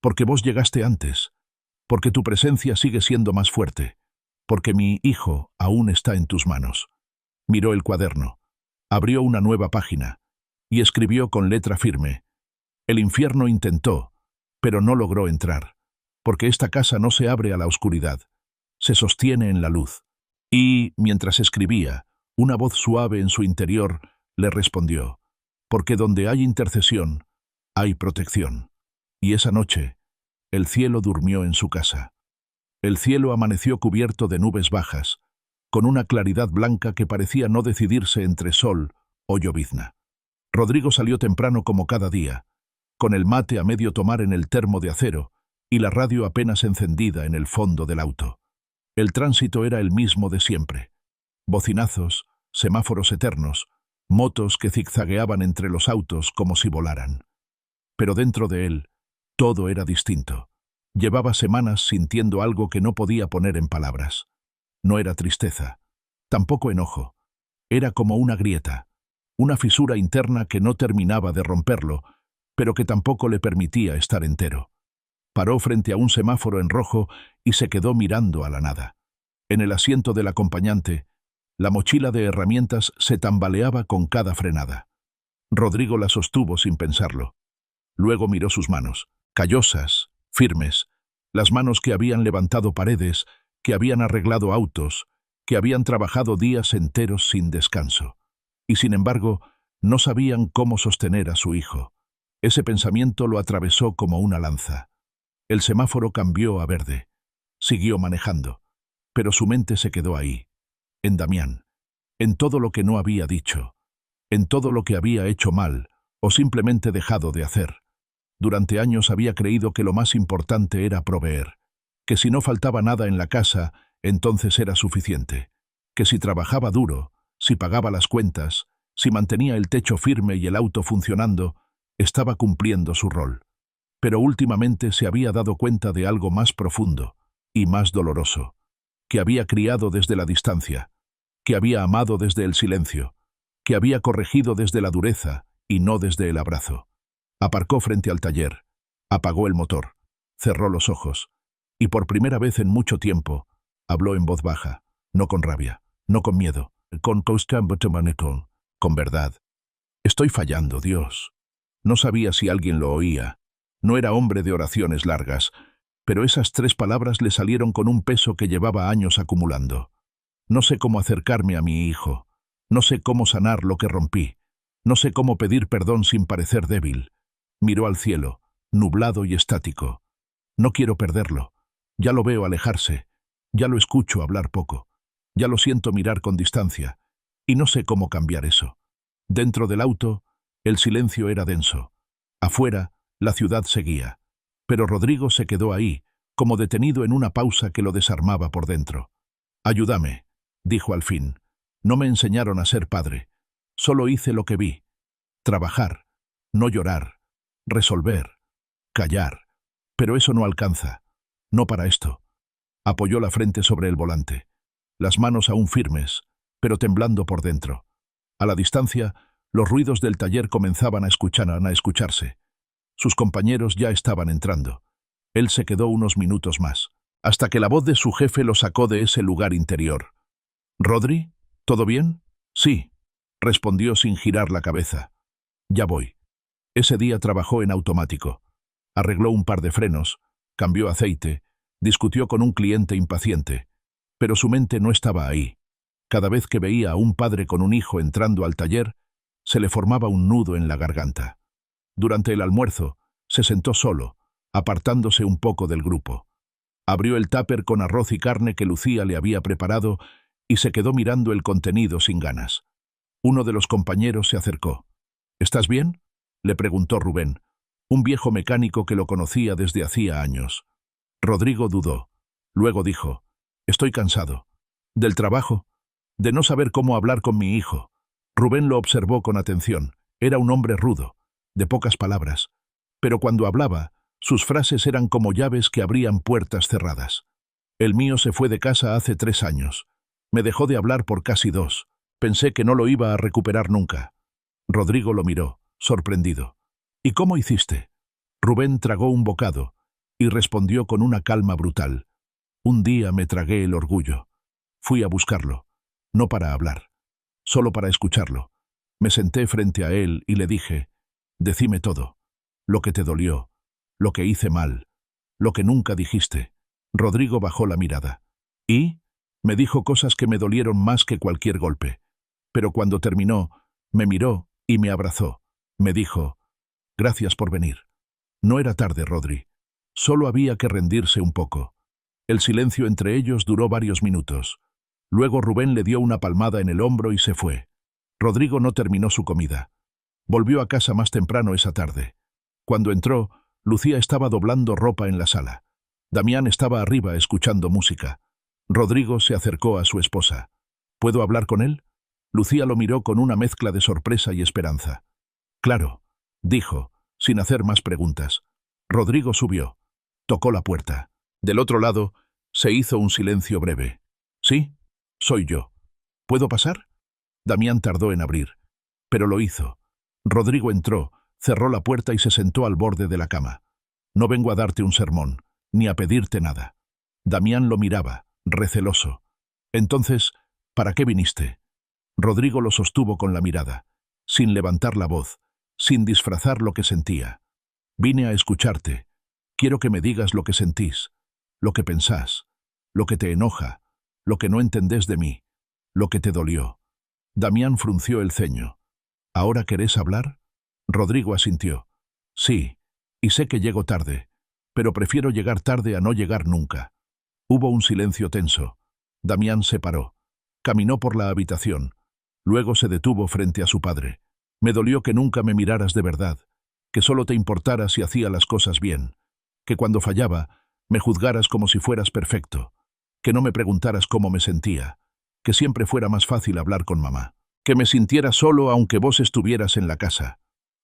porque vos llegaste antes, porque tu presencia sigue siendo más fuerte, porque mi hijo aún está en tus manos. Miró el cuaderno, abrió una nueva página y escribió con letra firme: el infierno intentó, pero no logró entrar, porque esta casa no se abre a la oscuridad, se sostiene en la luz. Y, mientras escribía, una voz suave en su interior le respondió: porque donde hay intercesión, hay protección. Y esa noche, el cielo durmió en su casa. El cielo amaneció cubierto de nubes bajas, con una claridad blanca que parecía no decidirse entre sol o llovizna. Rodrigo salió temprano como cada día, con el mate a medio tomar en el termo de acero y la radio apenas encendida en el fondo del auto. El tránsito era el mismo de siempre. Bocinazos, semáforos eternos, motos que zigzagueaban entre los autos como si volaran. Pero dentro de él, todo era distinto. Llevaba semanas sintiendo algo que no podía poner en palabras. No era tristeza, tampoco enojo. Era como una grieta, una fisura interna que no terminaba de romperlo, pero que tampoco le permitía estar entero. Paró frente a un semáforo en rojo y se quedó mirando a la nada. En el asiento del acompañante, la mochila de herramientas se tambaleaba con cada frenada. Rodrigo la sostuvo sin pensarlo. Luego miró sus manos, callosas, firmes, las manos que habían levantado paredes, que habían arreglado autos, que habían trabajado días enteros sin descanso. Y sin embargo, no sabían cómo sostener a su hijo. Ese pensamiento lo atravesó como una lanza. El semáforo cambió a verde. Siguió manejando, pero su mente se quedó ahí, en Damián, en todo lo que no había dicho, en todo lo que había hecho mal o simplemente dejado de hacer. Durante años había creído que lo más importante era proveer, que si no faltaba nada en la casa, entonces era suficiente, que si trabajaba duro, si pagaba las cuentas, si mantenía el techo firme y el auto funcionando, estaba cumpliendo su rol. Pero últimamente se había dado cuenta de algo más profundo y más doloroso, que había criado desde la distancia, que había amado desde el silencio, que había corregido desde la dureza y no desde el abrazo. Aparcó frente al taller, apagó el motor, cerró los ojos y por primera vez en mucho tiempo habló en voz baja, no con rabia, no con miedo, con verdad. Estoy fallando, Dios. No sabía si alguien lo oía. No era hombre de oraciones largas, pero esas 3 palabras le salieron con un peso que llevaba años acumulando. No sé cómo acercarme a mi hijo. No sé cómo sanar lo que rompí. No sé cómo pedir perdón sin parecer débil. Miró al cielo, nublado y estático. No quiero perderlo. Ya lo veo alejarse. Ya lo escucho hablar poco. Ya lo siento mirar con distancia. Y no sé cómo cambiar eso. Dentro del auto, el silencio era denso. Afuera, la ciudad seguía. Pero Rodrigo se quedó ahí, como detenido en una pausa que lo desarmaba por dentro. «Ayúdame», dijo al fin. «No me enseñaron a ser padre. Solo hice lo que vi. Trabajar, no llorar, resolver, callar. Pero eso no alcanza. No para esto». Apoyó la frente sobre el volante, las manos aún firmes, pero temblando por dentro. A la distancia, los ruidos del taller comenzaban a escucharse. Sus compañeros ya estaban entrando. Él se quedó unos minutos más, hasta que la voz de su jefe lo sacó de ese lugar interior. «¿Rodri? ¿Todo bien?» «Sí», respondió sin girar la cabeza. «Ya voy». Ese día trabajó en automático. Arregló un par de frenos, cambió aceite, discutió con un cliente impaciente. Pero su mente no estaba ahí. Cada vez que veía a un padre con un hijo entrando al taller, se le formaba un nudo en la garganta. Durante el almuerzo, se sentó solo, apartándose un poco del grupo. Abrió el tupper con arroz y carne que Lucía le había preparado y se quedó mirando el contenido sin ganas. Uno de los compañeros se acercó. «¿Estás bien?», le preguntó Rubén, un viejo mecánico que lo conocía desde hacía años. Rodrigo dudó. Luego dijo: «Estoy cansado. ¿Del trabajo? De no saber cómo hablar con mi hijo». Rubén lo observó con atención. Era un hombre rudo, de pocas palabras, pero cuando hablaba, sus frases eran como llaves que abrían puertas cerradas. «El mío se fue de casa hace 3 años. Me dejó de hablar por casi 2. Pensé que no lo iba a recuperar nunca». Rodrigo lo miró, sorprendido. «¿Y cómo hiciste?». Rubén tragó un bocado y respondió con una calma brutal. Un día me tragué el orgullo. Fui a buscarlo, no para hablar, solo para escucharlo. Me senté frente a él y le dije, decime todo, lo que te dolió, lo que hice mal, lo que nunca dijiste. Rodrigo bajó la mirada. ¿Y? Me dijo cosas que me dolieron más que cualquier golpe. Pero cuando terminó, me miró y me abrazó. Me dijo, gracias por venir. No era tarde, Rodri. Solo había que rendirse un poco. El silencio entre ellos duró varios minutos. Luego Rubén le dio una palmada en el hombro y se fue. Rodrigo no terminó su comida. Volvió a casa más temprano esa tarde. Cuando entró, Lucía estaba doblando ropa en la sala. Damián estaba arriba escuchando música. Rodrigo se acercó a su esposa. ¿Puedo hablar con él? Lucía lo miró con una mezcla de sorpresa y esperanza. Claro, dijo, sin hacer más preguntas. Rodrigo subió. Tocó la puerta. Del otro lado, se hizo un silencio breve. ¿Sí? Soy yo. ¿Puedo pasar? Damián tardó en abrir, pero lo hizo. Rodrigo entró, cerró la puerta y se sentó al borde de la cama. No vengo a darte un sermón, ni a pedirte nada. Damián lo miraba, receloso. Entonces, ¿para qué viniste? Rodrigo lo sostuvo con la mirada, sin levantar la voz, sin disfrazar lo que sentía. Vine a escucharte. Quiero que me digas lo que sentís, lo que pensás, lo que te enoja, lo que no entendés de mí, lo que te dolió. Damián frunció el ceño. ¿Ahora querés hablar? Rodrigo asintió. Sí, y sé que llego tarde, pero prefiero llegar tarde a no llegar nunca. Hubo un silencio tenso. Damián se paró. Caminó por la habitación. Luego se detuvo frente a su padre. Me dolió que nunca me miraras de verdad, que solo te importara si hacía las cosas bien, que cuando fallaba me juzgaras como si fueras perfecto, que no me preguntaras cómo me sentía, que siempre fuera más fácil hablar con mamá, que me sintiera solo aunque vos estuvieras en la casa.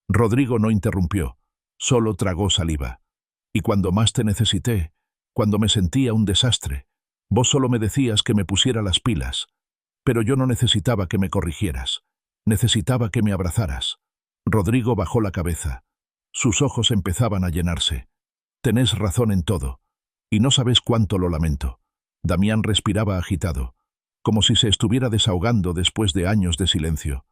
Rodrigo no interrumpió, solo tragó saliva. Y cuando más te necesité, cuando me sentía un desastre, vos solo me decías que me pusiera las pilas, pero yo no necesitaba que me corrigieras, necesitaba que me abrazaras. Rodrigo bajó la cabeza. Sus ojos empezaban a llenarse. Tenés razón en todo, y no sabes cuánto lo lamento. Damián respiraba agitado, como si se estuviera desahogando después de años de silencio.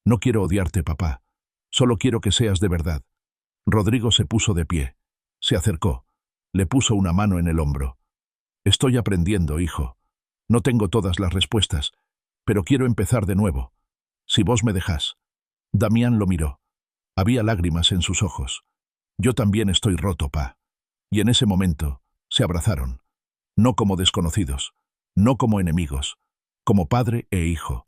No quiero odiarte, papá. Solo quiero que seas de verdad. Rodrigo se puso de pie. Se acercó. Le puso una mano en el hombro. Estoy aprendiendo, hijo. No tengo todas las respuestas, pero quiero empezar de nuevo. Si vos me dejás. Damián lo miró. Había lágrimas en sus ojos. Yo también estoy roto, pa. Y en ese momento, se abrazaron. No como desconocidos, no como enemigos, como padre e hijo,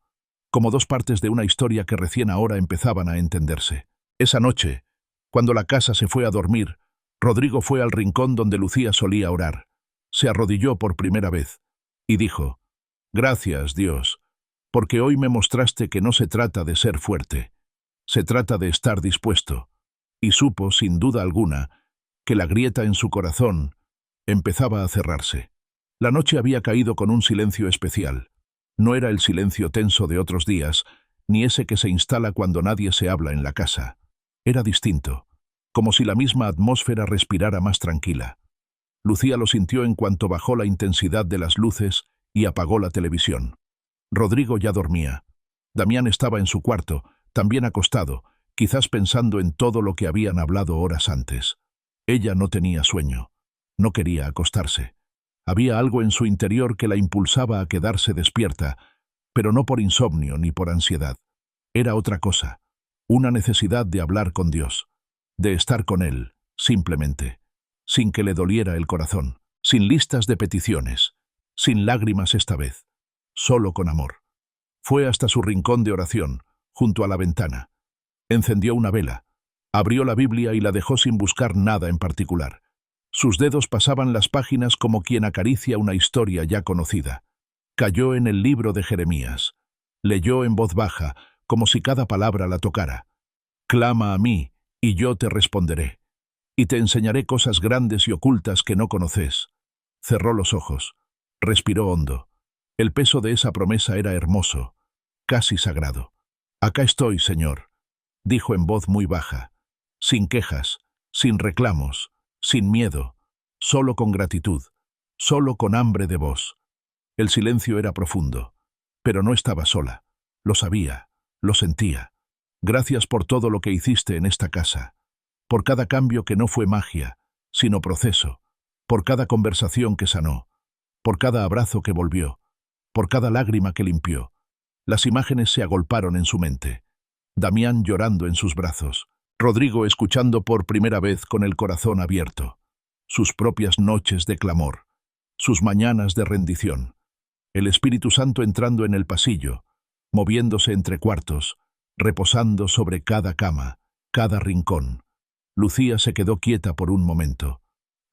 como dos partes de una historia que recién ahora empezaban a entenderse. Esa noche, cuando la casa se fue a dormir, Rodrigo fue al rincón donde Lucía solía orar. Se arrodilló por primera vez y dijo, «Gracias, Dios, porque hoy me mostraste que no se trata de ser fuerte, se trata de estar dispuesto». Y supo, sin duda alguna, que la grieta en su corazón empezaba a cerrarse. La noche había caído con un silencio especial. No era el silencio tenso de otros días, ni ese que se instala cuando nadie se habla en la casa. Era distinto, como si la misma atmósfera respirara más tranquila. Lucía lo sintió en cuanto bajó la intensidad de las luces y apagó la televisión. Rodrigo ya dormía. Damián estaba en su cuarto, también acostado, quizás pensando en todo lo que habían hablado horas antes. Ella no tenía sueño. No quería acostarse. Había algo en su interior que la impulsaba a quedarse despierta, pero no por insomnio ni por ansiedad. Era otra cosa, una necesidad de hablar con Dios, de estar con Él, simplemente, sin que le doliera el corazón, sin listas de peticiones, sin lágrimas esta vez, solo con amor. Fue hasta su rincón de oración, junto a la ventana. Encendió una vela, abrió la Biblia y la dejó sin buscar nada en particular. Sus dedos pasaban las páginas como quien acaricia una historia ya conocida. Cayó en el libro de Jeremías. Leyó en voz baja, como si cada palabra la tocara. «Clama a mí, y yo te responderé, y te enseñaré cosas grandes y ocultas que no conoces». Cerró los ojos. Respiró hondo. El peso de esa promesa era hermoso, casi sagrado. «Acá estoy, Señor», dijo en voz muy baja, sin quejas, sin reclamos, sin miedo, solo con gratitud, solo con hambre de vos. El silencio era profundo, pero no estaba sola. Lo sabía, lo sentía. Gracias por todo lo que hiciste en esta casa, por cada cambio que no fue magia, sino proceso, por cada conversación que sanó, por cada abrazo que volvió, por cada lágrima que limpió. Las imágenes se agolparon en su mente. Damián llorando en sus brazos, Rodrigo escuchando por primera vez con el corazón abierto, sus propias noches de clamor, sus mañanas de rendición, el Espíritu Santo entrando en el pasillo, moviéndose entre cuartos, reposando sobre cada cama, cada rincón. Lucía se quedó quieta por un momento.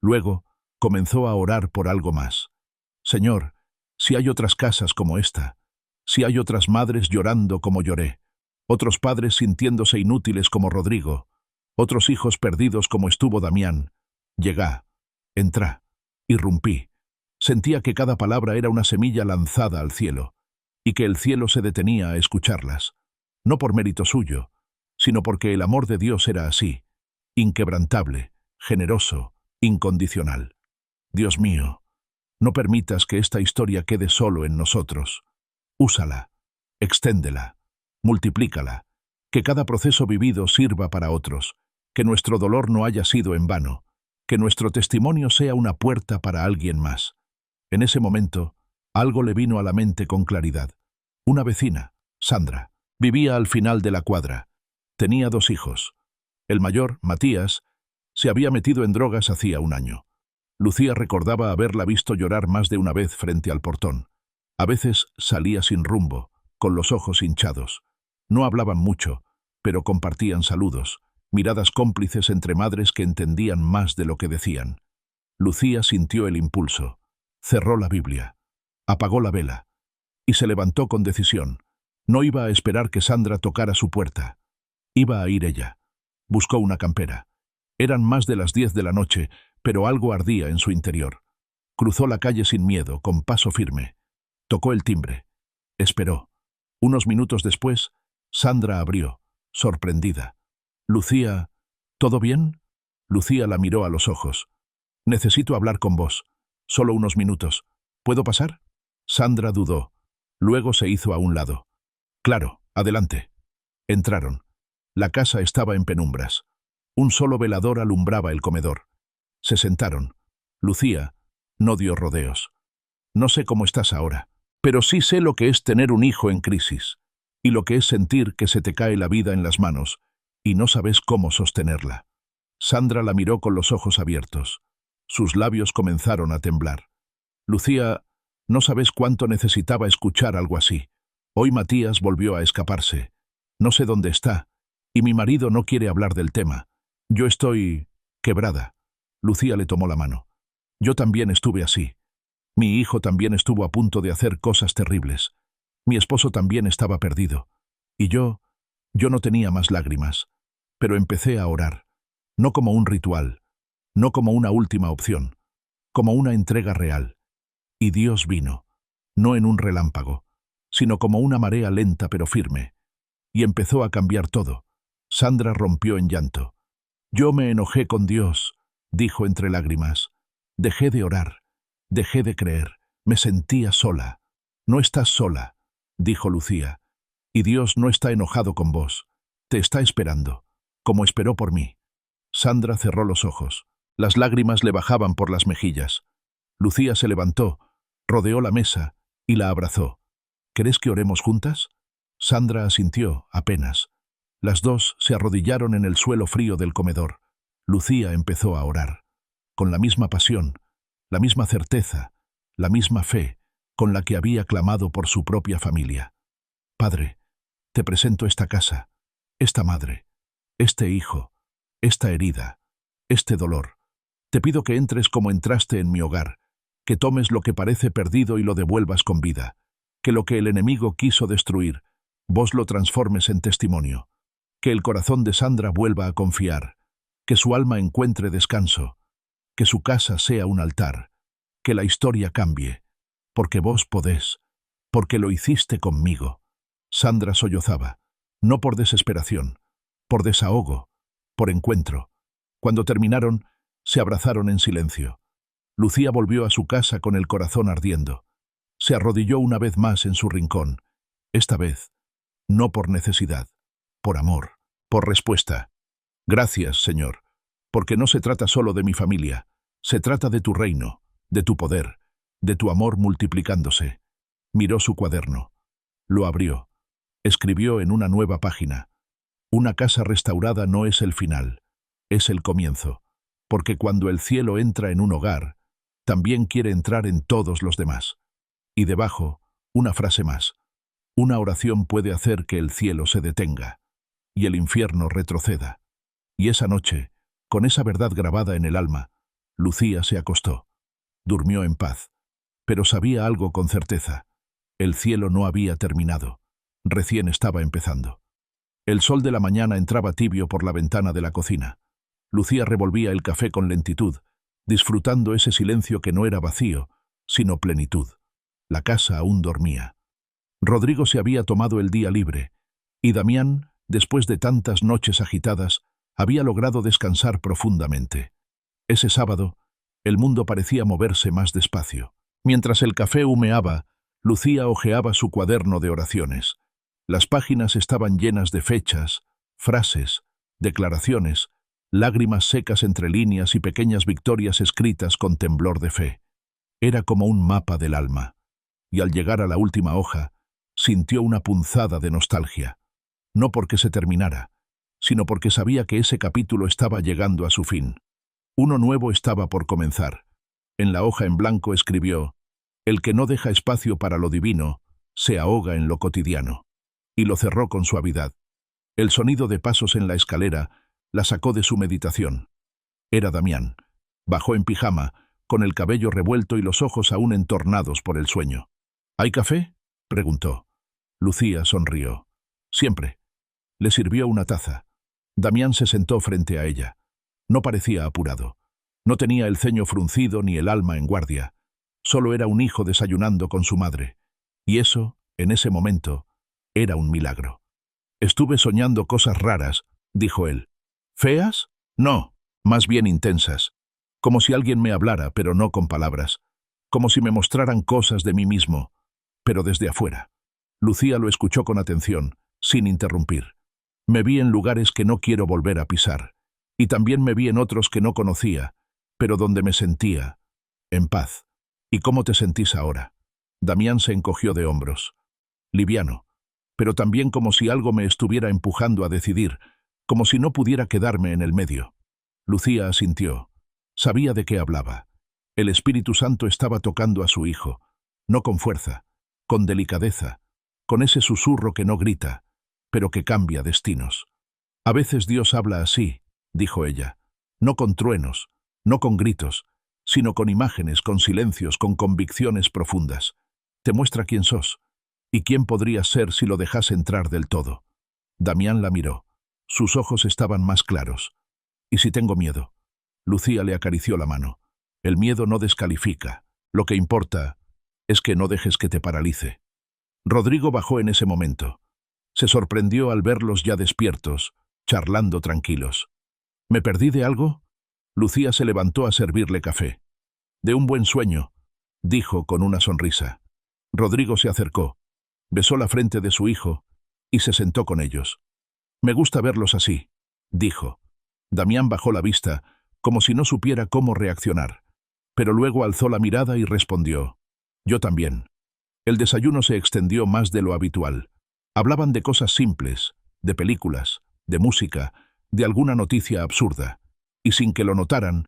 Luego comenzó a orar por algo más. Señor, si hay otras casas como esta, si hay otras madres llorando como lloré, otros padres sintiéndose inútiles como Rodrigo, otros hijos perdidos como estuvo Damián, llegá, entrá, irrumpí. Sentía que cada palabra era una semilla lanzada al cielo, y que el cielo se detenía a escucharlas, no por mérito suyo, sino porque el amor de Dios era así, inquebrantable, generoso, incondicional. Dios mío, no permitas que esta historia quede solo en nosotros. Úsala, exténdela, multiplícala, que cada proceso vivido sirva para otros, que nuestro dolor no haya sido en vano, que nuestro testimonio sea una puerta para alguien más. En ese momento, algo le vino a la mente con claridad. Una vecina, Sandra, vivía al final de la cuadra. Tenía 2 hijos. El mayor, Matías, se había metido en drogas hacía un año. Lucía recordaba haberla visto llorar más de una vez frente al portón. A veces salía sin rumbo, con los ojos hinchados. No hablaban mucho, pero compartían saludos, miradas cómplices entre madres que entendían más de lo que decían. Lucía sintió el impulso, cerró la Biblia, apagó la vela y se levantó con decisión. No iba a esperar que Sandra tocara su puerta. Iba a ir ella. Buscó una campera. Eran más de las 10 de la noche, pero algo ardía en su interior. Cruzó la calle sin miedo, con paso firme. Tocó el timbre. Esperó. Unos minutos después, Sandra abrió, sorprendida. «Lucía, ¿todo bien?» Lucía la miró a los ojos. «Necesito hablar con vos. Solo unos minutos. ¿Puedo pasar?» Sandra dudó. Luego se hizo a un lado. «Claro, adelante». Entraron. La casa estaba en penumbras. Un solo velador alumbraba el comedor. Se sentaron. Lucía no dio rodeos. «No sé cómo estás ahora, pero sí sé lo que es tener un hijo en crisis, y lo que es sentir que se te cae la vida en las manos, y no sabes cómo sostenerla». Sandra la miró con los ojos abiertos. Sus labios comenzaron a temblar. «Lucía, no sabes cuánto necesitaba escuchar algo así. Hoy Matías volvió a escaparse. No sé dónde está, y mi marido no quiere hablar del tema. Yo estoy quebrada». Lucía le tomó la mano. «Yo también estuve así. Mi hijo también estuvo a punto de hacer cosas terribles. Mi esposo también estaba perdido. Y yo no tenía más lágrimas. Pero empecé a orar, no como un ritual, no como una última opción, como una entrega real. Y Dios vino, no en un relámpago, sino como una marea lenta pero firme. Y empezó a cambiar todo». Sandra rompió en llanto. «Yo me enojé con Dios», dijo entre lágrimas. «Dejé de orar. Dejé de creer. Me sentía sola». «No estás sola», dijo Lucía. «Y Dios no está enojado con vos. Te está esperando, como esperó por mí». Sandra cerró los ojos. Las lágrimas le bajaban por las mejillas. Lucía se levantó, rodeó la mesa y la abrazó. «¿Querés que oremos juntas?» Sandra asintió, apenas. Las dos se arrodillaron en el suelo frío del comedor. Lucía empezó a orar, con la misma pasión, la misma certeza, la misma fe con la que había clamado por su propia familia. «Padre, te presento esta casa, esta madre, este hijo, esta herida, este dolor. Te pido que entres como entraste en mi hogar, que tomes lo que parece perdido y lo devuelvas con vida, que lo que el enemigo quiso destruir, vos lo transformes en testimonio, que el corazón de Sandra vuelva a confiar, que su alma encuentre descanso, que su casa sea un altar, que la historia cambie, porque vos podés, porque lo hiciste conmigo». Sandra sollozaba, no por desesperación, por desahogo, por encuentro. Cuando terminaron, se abrazaron en silencio. Lucía volvió a su casa con el corazón ardiendo. Se arrodilló una vez más en su rincón. Esta vez, no por necesidad, por amor, por respuesta. Gracias, Señor, porque no se trata solo de mi familia, se trata de tu reino, de tu poder, de tu amor multiplicándose. Miró su cuaderno. Lo abrió. Escribió en una nueva página. Una casa restaurada no es el final, es el comienzo, porque cuando el cielo entra en un hogar, también quiere entrar en todos los demás. Y debajo, una frase más. Una oración puede hacer que el cielo se detenga y el infierno retroceda. Y esa noche, con esa verdad grabada en el alma, Lucía se acostó. Durmió en paz, pero sabía algo con certeza. El cielo no había terminado. Recién estaba empezando. El sol de la mañana entraba tibio por la ventana de la cocina. Lucía revolvía el café con lentitud, disfrutando ese silencio que no era vacío, sino plenitud. La casa aún dormía. Rodrigo se había tomado el día libre, y Damián, después de tantas noches agitadas, había logrado descansar profundamente. Ese sábado, el mundo parecía moverse más despacio. Mientras el café humeaba, Lucía hojeaba su cuaderno de oraciones. Las páginas estaban llenas de fechas, frases, declaraciones, lágrimas secas entre líneas y pequeñas victorias escritas con temblor de fe. Era como un mapa del alma, y al llegar a la última hoja, sintió una punzada de nostalgia. No porque se terminara, sino porque sabía que ese capítulo estaba llegando a su fin. Uno nuevo estaba por comenzar. En la hoja en blanco escribió: «El que no deja espacio para lo divino, se ahoga en lo cotidiano». Y lo cerró con suavidad. El sonido de pasos en la escalera la sacó de su meditación. Era Damián. Bajó en pijama, con el cabello revuelto y los ojos aún entornados por el sueño. «¿Hay café?», preguntó. Lucía sonrió. «Siempre». Le sirvió una taza. Damián se sentó frente a ella. No parecía apurado. No tenía el ceño fruncido ni el alma en guardia. Solo era un hijo desayunando con su madre. Y eso, en ese momento, era un milagro. «Estuve soñando cosas raras», dijo él. «¿Feas? No, más bien intensas. Como si alguien me hablara, pero no con palabras. Como si me mostraran cosas de mí mismo, pero desde afuera». Lucía lo escuchó con atención, sin interrumpir. «Me vi en lugares que no quiero volver a pisar, y también me vi en otros que no conocía, pero donde me sentía en paz». «¿Y cómo te sentís ahora?». Damián se encogió de hombros. «Liviano, pero también como si algo me estuviera empujando a decidir, como si no pudiera quedarme en el medio». Lucía asintió. Sabía de qué hablaba. El Espíritu Santo estaba tocando a su hijo, no con fuerza, con delicadeza, con ese susurro que no grita, pero que cambia destinos. «A veces Dios habla así», dijo ella, «no con truenos, no con gritos, sino con imágenes, con silencios, con convicciones profundas. Te muestra quién sos, y quién podrías ser si lo dejas entrar del todo». Damián la miró. Sus ojos estaban más claros. «¿Y si tengo miedo?». Lucía le acarició la mano. «El miedo no descalifica. Lo que importa es que no dejes que te paralice». Rodrigo bajó en ese momento. Se sorprendió al verlos ya despiertos, charlando tranquilos. «¿Me perdí de algo?». Lucía se levantó a servirle café. «De un buen sueño», dijo con una sonrisa. Rodrigo se acercó, besó la frente de su hijo y se sentó con ellos. «Me gusta verlos así», dijo. Damián bajó la vista, como si no supiera cómo reaccionar, pero luego alzó la mirada y respondió: «Yo también». El desayuno se extendió más de lo habitual. Hablaban de cosas simples, de películas, de música, de alguna noticia absurda, y sin que lo notaran,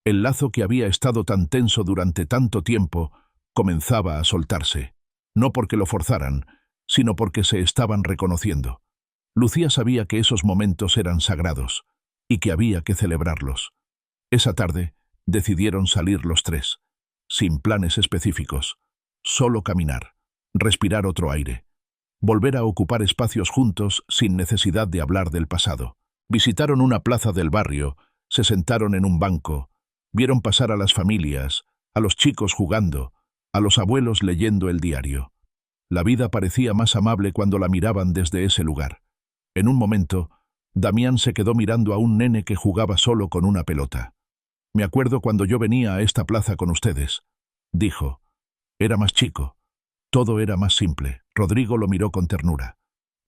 el lazo que había estado tan tenso durante tanto tiempo comenzaba a soltarse, no porque lo forzaran, sino porque se estaban reconociendo. Lucía sabía que esos momentos eran sagrados y que había que celebrarlos. Esa tarde decidieron salir los tres, sin planes específicos, solo caminar, respirar otro aire, volver a ocupar espacios juntos sin necesidad de hablar del pasado. Visitaron una plaza del barrio, se sentaron en un banco, vieron pasar a las familias, a los chicos jugando, a los abuelos leyendo el diario. La vida parecía más amable cuando la miraban desde ese lugar. En un momento, Damián se quedó mirando a un nene que jugaba solo con una pelota. Me acuerdo cuando yo venía a esta plaza con ustedes, dijo. Era más chico. Todo era más simple. Rodrigo lo miró con ternura.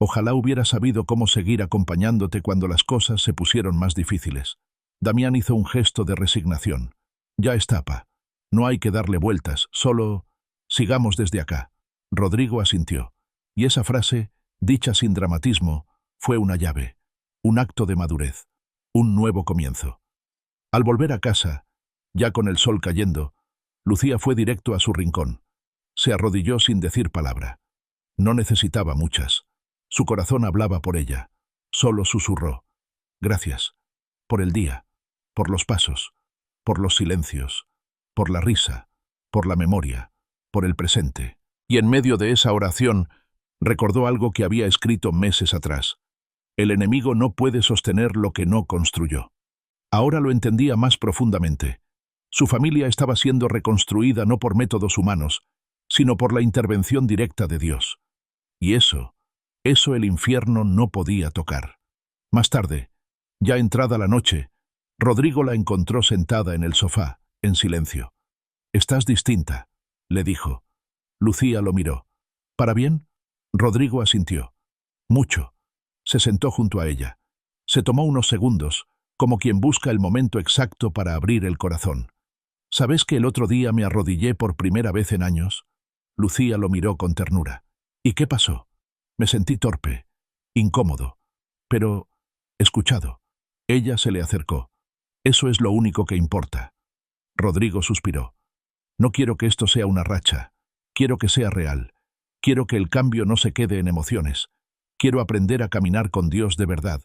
Ojalá hubiera sabido cómo seguir acompañándote cuando las cosas se pusieron más difíciles. Damián hizo un gesto de resignación. Ya está, pa. No hay que darle vueltas, solo sigamos desde acá. Rodrigo asintió. Y esa frase, dicha sin dramatismo, fue una llave, un acto de madurez, un nuevo comienzo. Al volver a casa, ya con el sol cayendo, Lucía fue directo a su rincón. Se arrodilló sin decir palabra. No necesitaba muchas. Su corazón hablaba por ella. Solo susurró. Gracias. Por el día, por los pasos, por los silencios, por la risa, por la memoria, por el presente. Y en medio de esa oración, recordó algo que había escrito meses atrás. El enemigo no puede sostener lo que no construyó. Ahora lo entendía más profundamente. Su familia estaba siendo reconstruida no por métodos humanos, sino por la intervención directa de Dios. Y eso el infierno no podía tocar. Más tarde, ya entrada la noche, Rodrigo la encontró sentada en el sofá, en silencio. «Estás distinta», le dijo. Lucía lo miró. «¿Para bien?» Rodrigo asintió. «Mucho». Se sentó junto a ella. Se tomó unos segundos, como quien busca el momento exacto para abrir el corazón. «¿Sabes que el otro día me arrodillé por primera vez en años?» Lucía lo miró con ternura. «¿Y qué pasó?» «Me sentí torpe, incómodo, pero escuchado». Ella se le acercó. «Eso es lo único que importa». Rodrigo suspiró. «No quiero que esto sea una racha. Quiero que sea real. Quiero que el cambio no se quede en emociones. Quiero aprender a caminar con Dios de verdad.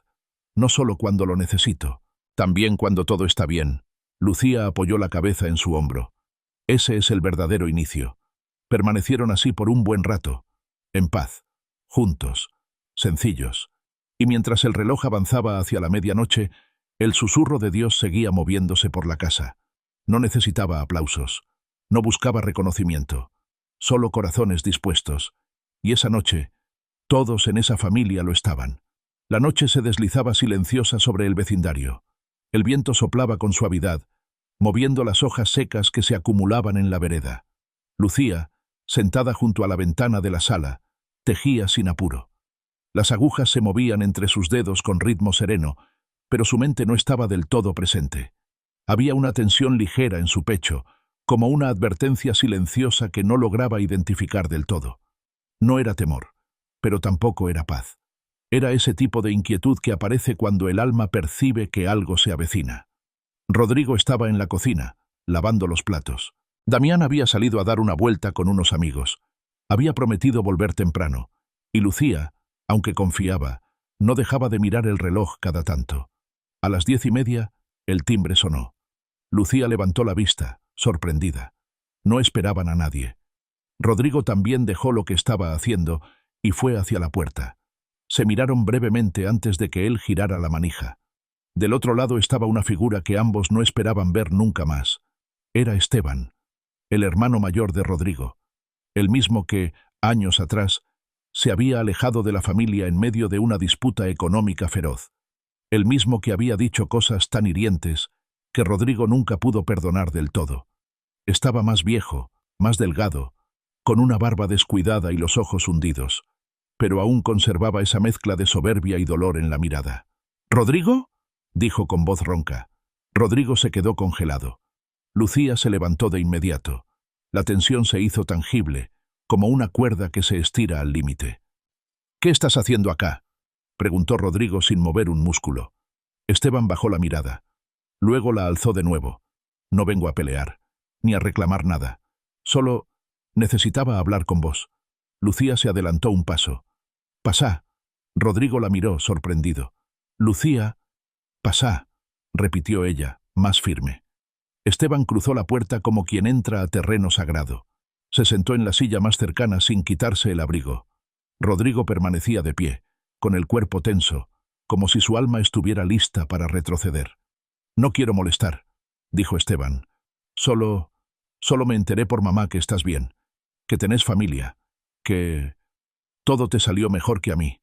No solo cuando lo necesito, también cuando todo está bien». Lucía apoyó la cabeza en su hombro. Ese es el verdadero inicio. Permanecieron así por un buen rato, en paz, juntos, sencillos. Y mientras el reloj avanzaba hacia la medianoche, el susurro de Dios seguía moviéndose por la casa. No necesitaba aplausos. No buscaba reconocimiento. Solo corazones dispuestos. Y esa noche, todos en esa familia lo estaban. La noche se deslizaba silenciosa sobre el vecindario. El viento soplaba con suavidad, moviendo las hojas secas que se acumulaban en la vereda. Lucía, sentada junto a la ventana de la sala, tejía sin apuro. Las agujas se movían entre sus dedos con ritmo sereno, pero su mente no estaba del todo presente. Había una tensión ligera en su pecho, como una advertencia silenciosa que no lograba identificar del todo. No era temor, pero tampoco era paz. Era ese tipo de inquietud que aparece cuando el alma percibe que algo se avecina. Rodrigo estaba en la cocina, lavando los platos. Damián había salido a dar una vuelta con unos amigos. Había prometido volver temprano, y Lucía, aunque confiaba, no dejaba de mirar el reloj cada tanto. A las 10:30, el timbre sonó. Lucía levantó la vista, sorprendida. No esperaban a nadie. Rodrigo también dejó lo que estaba haciendo y fue hacia la puerta. Se miraron brevemente antes de que él girara la manija. Del otro lado estaba una figura que ambos no esperaban ver nunca más. Era Esteban, el hermano mayor de Rodrigo, el mismo que, años atrás, se había alejado de la familia en medio de una disputa económica feroz. El mismo que había dicho cosas tan hirientes que Rodrigo nunca pudo perdonar del todo. Estaba más viejo, más delgado, con una barba descuidada y los ojos hundidos, pero aún conservaba esa mezcla de soberbia y dolor en la mirada. «¿Rodrigo?», dijo con voz ronca. Rodrigo se quedó congelado. Lucía se levantó de inmediato. La tensión se hizo tangible, como una cuerda que se estira al límite. «¿Qué estás haciendo acá?», preguntó Rodrigo sin mover un músculo. Esteban bajó la mirada. Luego la alzó de nuevo. «No vengo a pelear, ni a reclamar nada. Solo necesitaba hablar con vos». Lucía se adelantó un paso. «Pasá». Rodrigo la miró, sorprendido. «Lucía, pasá», repitió ella, más firme. Esteban cruzó la puerta como quien entra a terreno sagrado. Se sentó en la silla más cercana sin quitarse el abrigo. Rodrigo permanecía de pie, con el cuerpo tenso, como si su alma estuviera lista para retroceder. «No quiero molestar», dijo Esteban. Solo me enteré por mamá que estás bien, que tenés familia, que todo te salió mejor que a mí».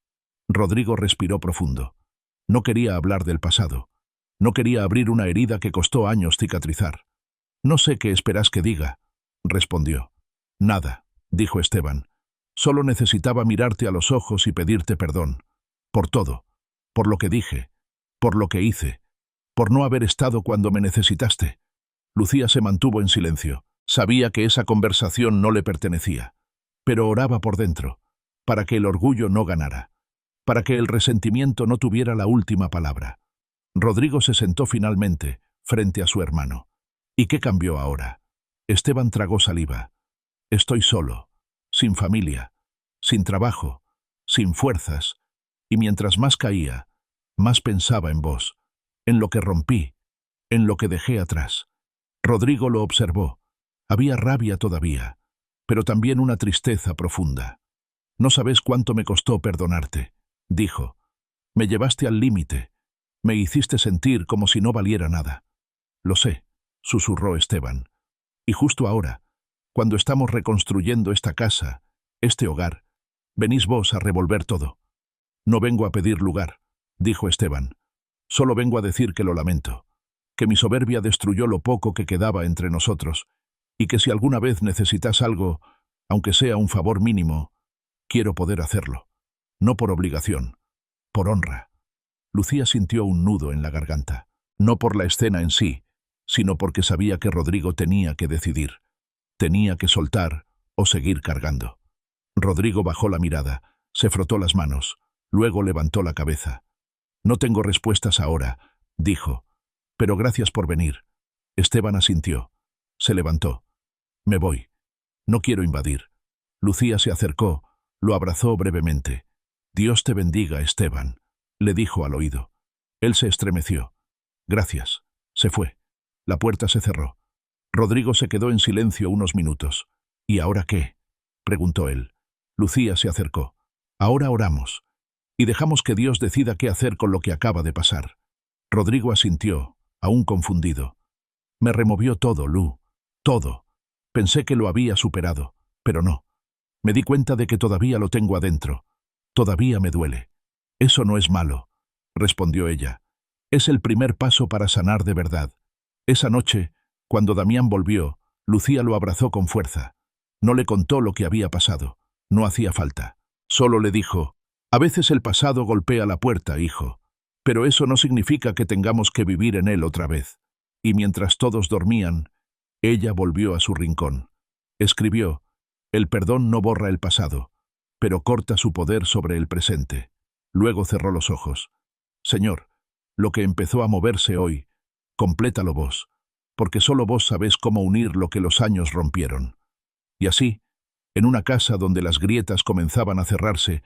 Rodrigo respiró profundo. No quería hablar del pasado. No quería abrir una herida que costó años cicatrizar. «No sé qué esperas que diga», respondió. «Nada», dijo Esteban. «Solo necesitaba mirarte a los ojos y pedirte perdón. Por todo. Por lo que dije. Por lo que hice. Por no haber estado cuando me necesitaste». Lucía se mantuvo en silencio. Sabía que esa conversación no le pertenecía. Pero oraba por dentro, para que el orgullo no ganara, para que el resentimiento no tuviera la última palabra. Rodrigo se sentó finalmente, frente a su hermano. ¿Y qué cambió ahora? Esteban tragó saliva. «Estoy solo, sin familia, sin trabajo, sin fuerzas, y mientras más caía, más pensaba en vos, en lo que rompí, en lo que dejé atrás». Rodrigo lo observó. Había rabia todavía, pero también una tristeza profunda. «No sabes cuánto me costó perdonarte», dijo. «Me llevaste al límite. Me hiciste sentir como si no valiera nada». «Lo sé», susurró Esteban. «Y justo ahora, cuando estamos reconstruyendo esta casa, este hogar, venís vos a revolver todo». «No vengo a pedir lugar», dijo Esteban. «Solo vengo a decir que lo lamento, que mi soberbia destruyó lo poco que quedaba entre nosotros, y que si alguna vez necesitas algo, aunque sea un favor mínimo, quiero poder hacerlo. No por obligación, por honra». Lucía sintió un nudo en la garganta, no por la escena en sí, sino porque sabía que Rodrigo tenía que decidir. Tenía que soltar o seguir cargando. Rodrigo bajó la mirada, se frotó las manos, luego levantó la cabeza. «No tengo respuestas ahora», dijo, «pero gracias por venir». Esteban asintió. Se levantó. «Me voy. No quiero invadir». Lucía se acercó, lo abrazó brevemente. «Dios te bendiga, Esteban», le dijo al oído. Él se estremeció. «Gracias». Se fue. La puerta se cerró. Rodrigo se quedó en silencio unos minutos. «¿Y ahora qué?», preguntó él. Lucía se acercó. «Ahora oramos. Y dejamos que Dios decida qué hacer con lo que acaba de pasar». Rodrigo asintió, aún confundido. «Me removió todo, Lu. Todo. Pensé que lo había superado, pero no. Me di cuenta de que todavía lo tengo adentro. Todavía me duele». «Eso no es malo», respondió ella. «Es el primer paso para sanar de verdad». Esa noche, cuando Damián volvió, Lucía lo abrazó con fuerza. No le contó lo que había pasado. No hacía falta. Solo le dijo: «A veces el pasado golpea la puerta, hijo. Pero eso no significa que tengamos que vivir en él otra vez». Y mientras todos dormían, ella volvió a su rincón. Escribió: «El perdón no borra el pasado, pero corta su poder sobre el presente». Luego cerró los ojos. «Señor, lo que empezó a moverse hoy, complétalo vos, porque solo vos sabés cómo unir lo que los años rompieron». Y así, en una casa donde las grietas comenzaban a cerrarse,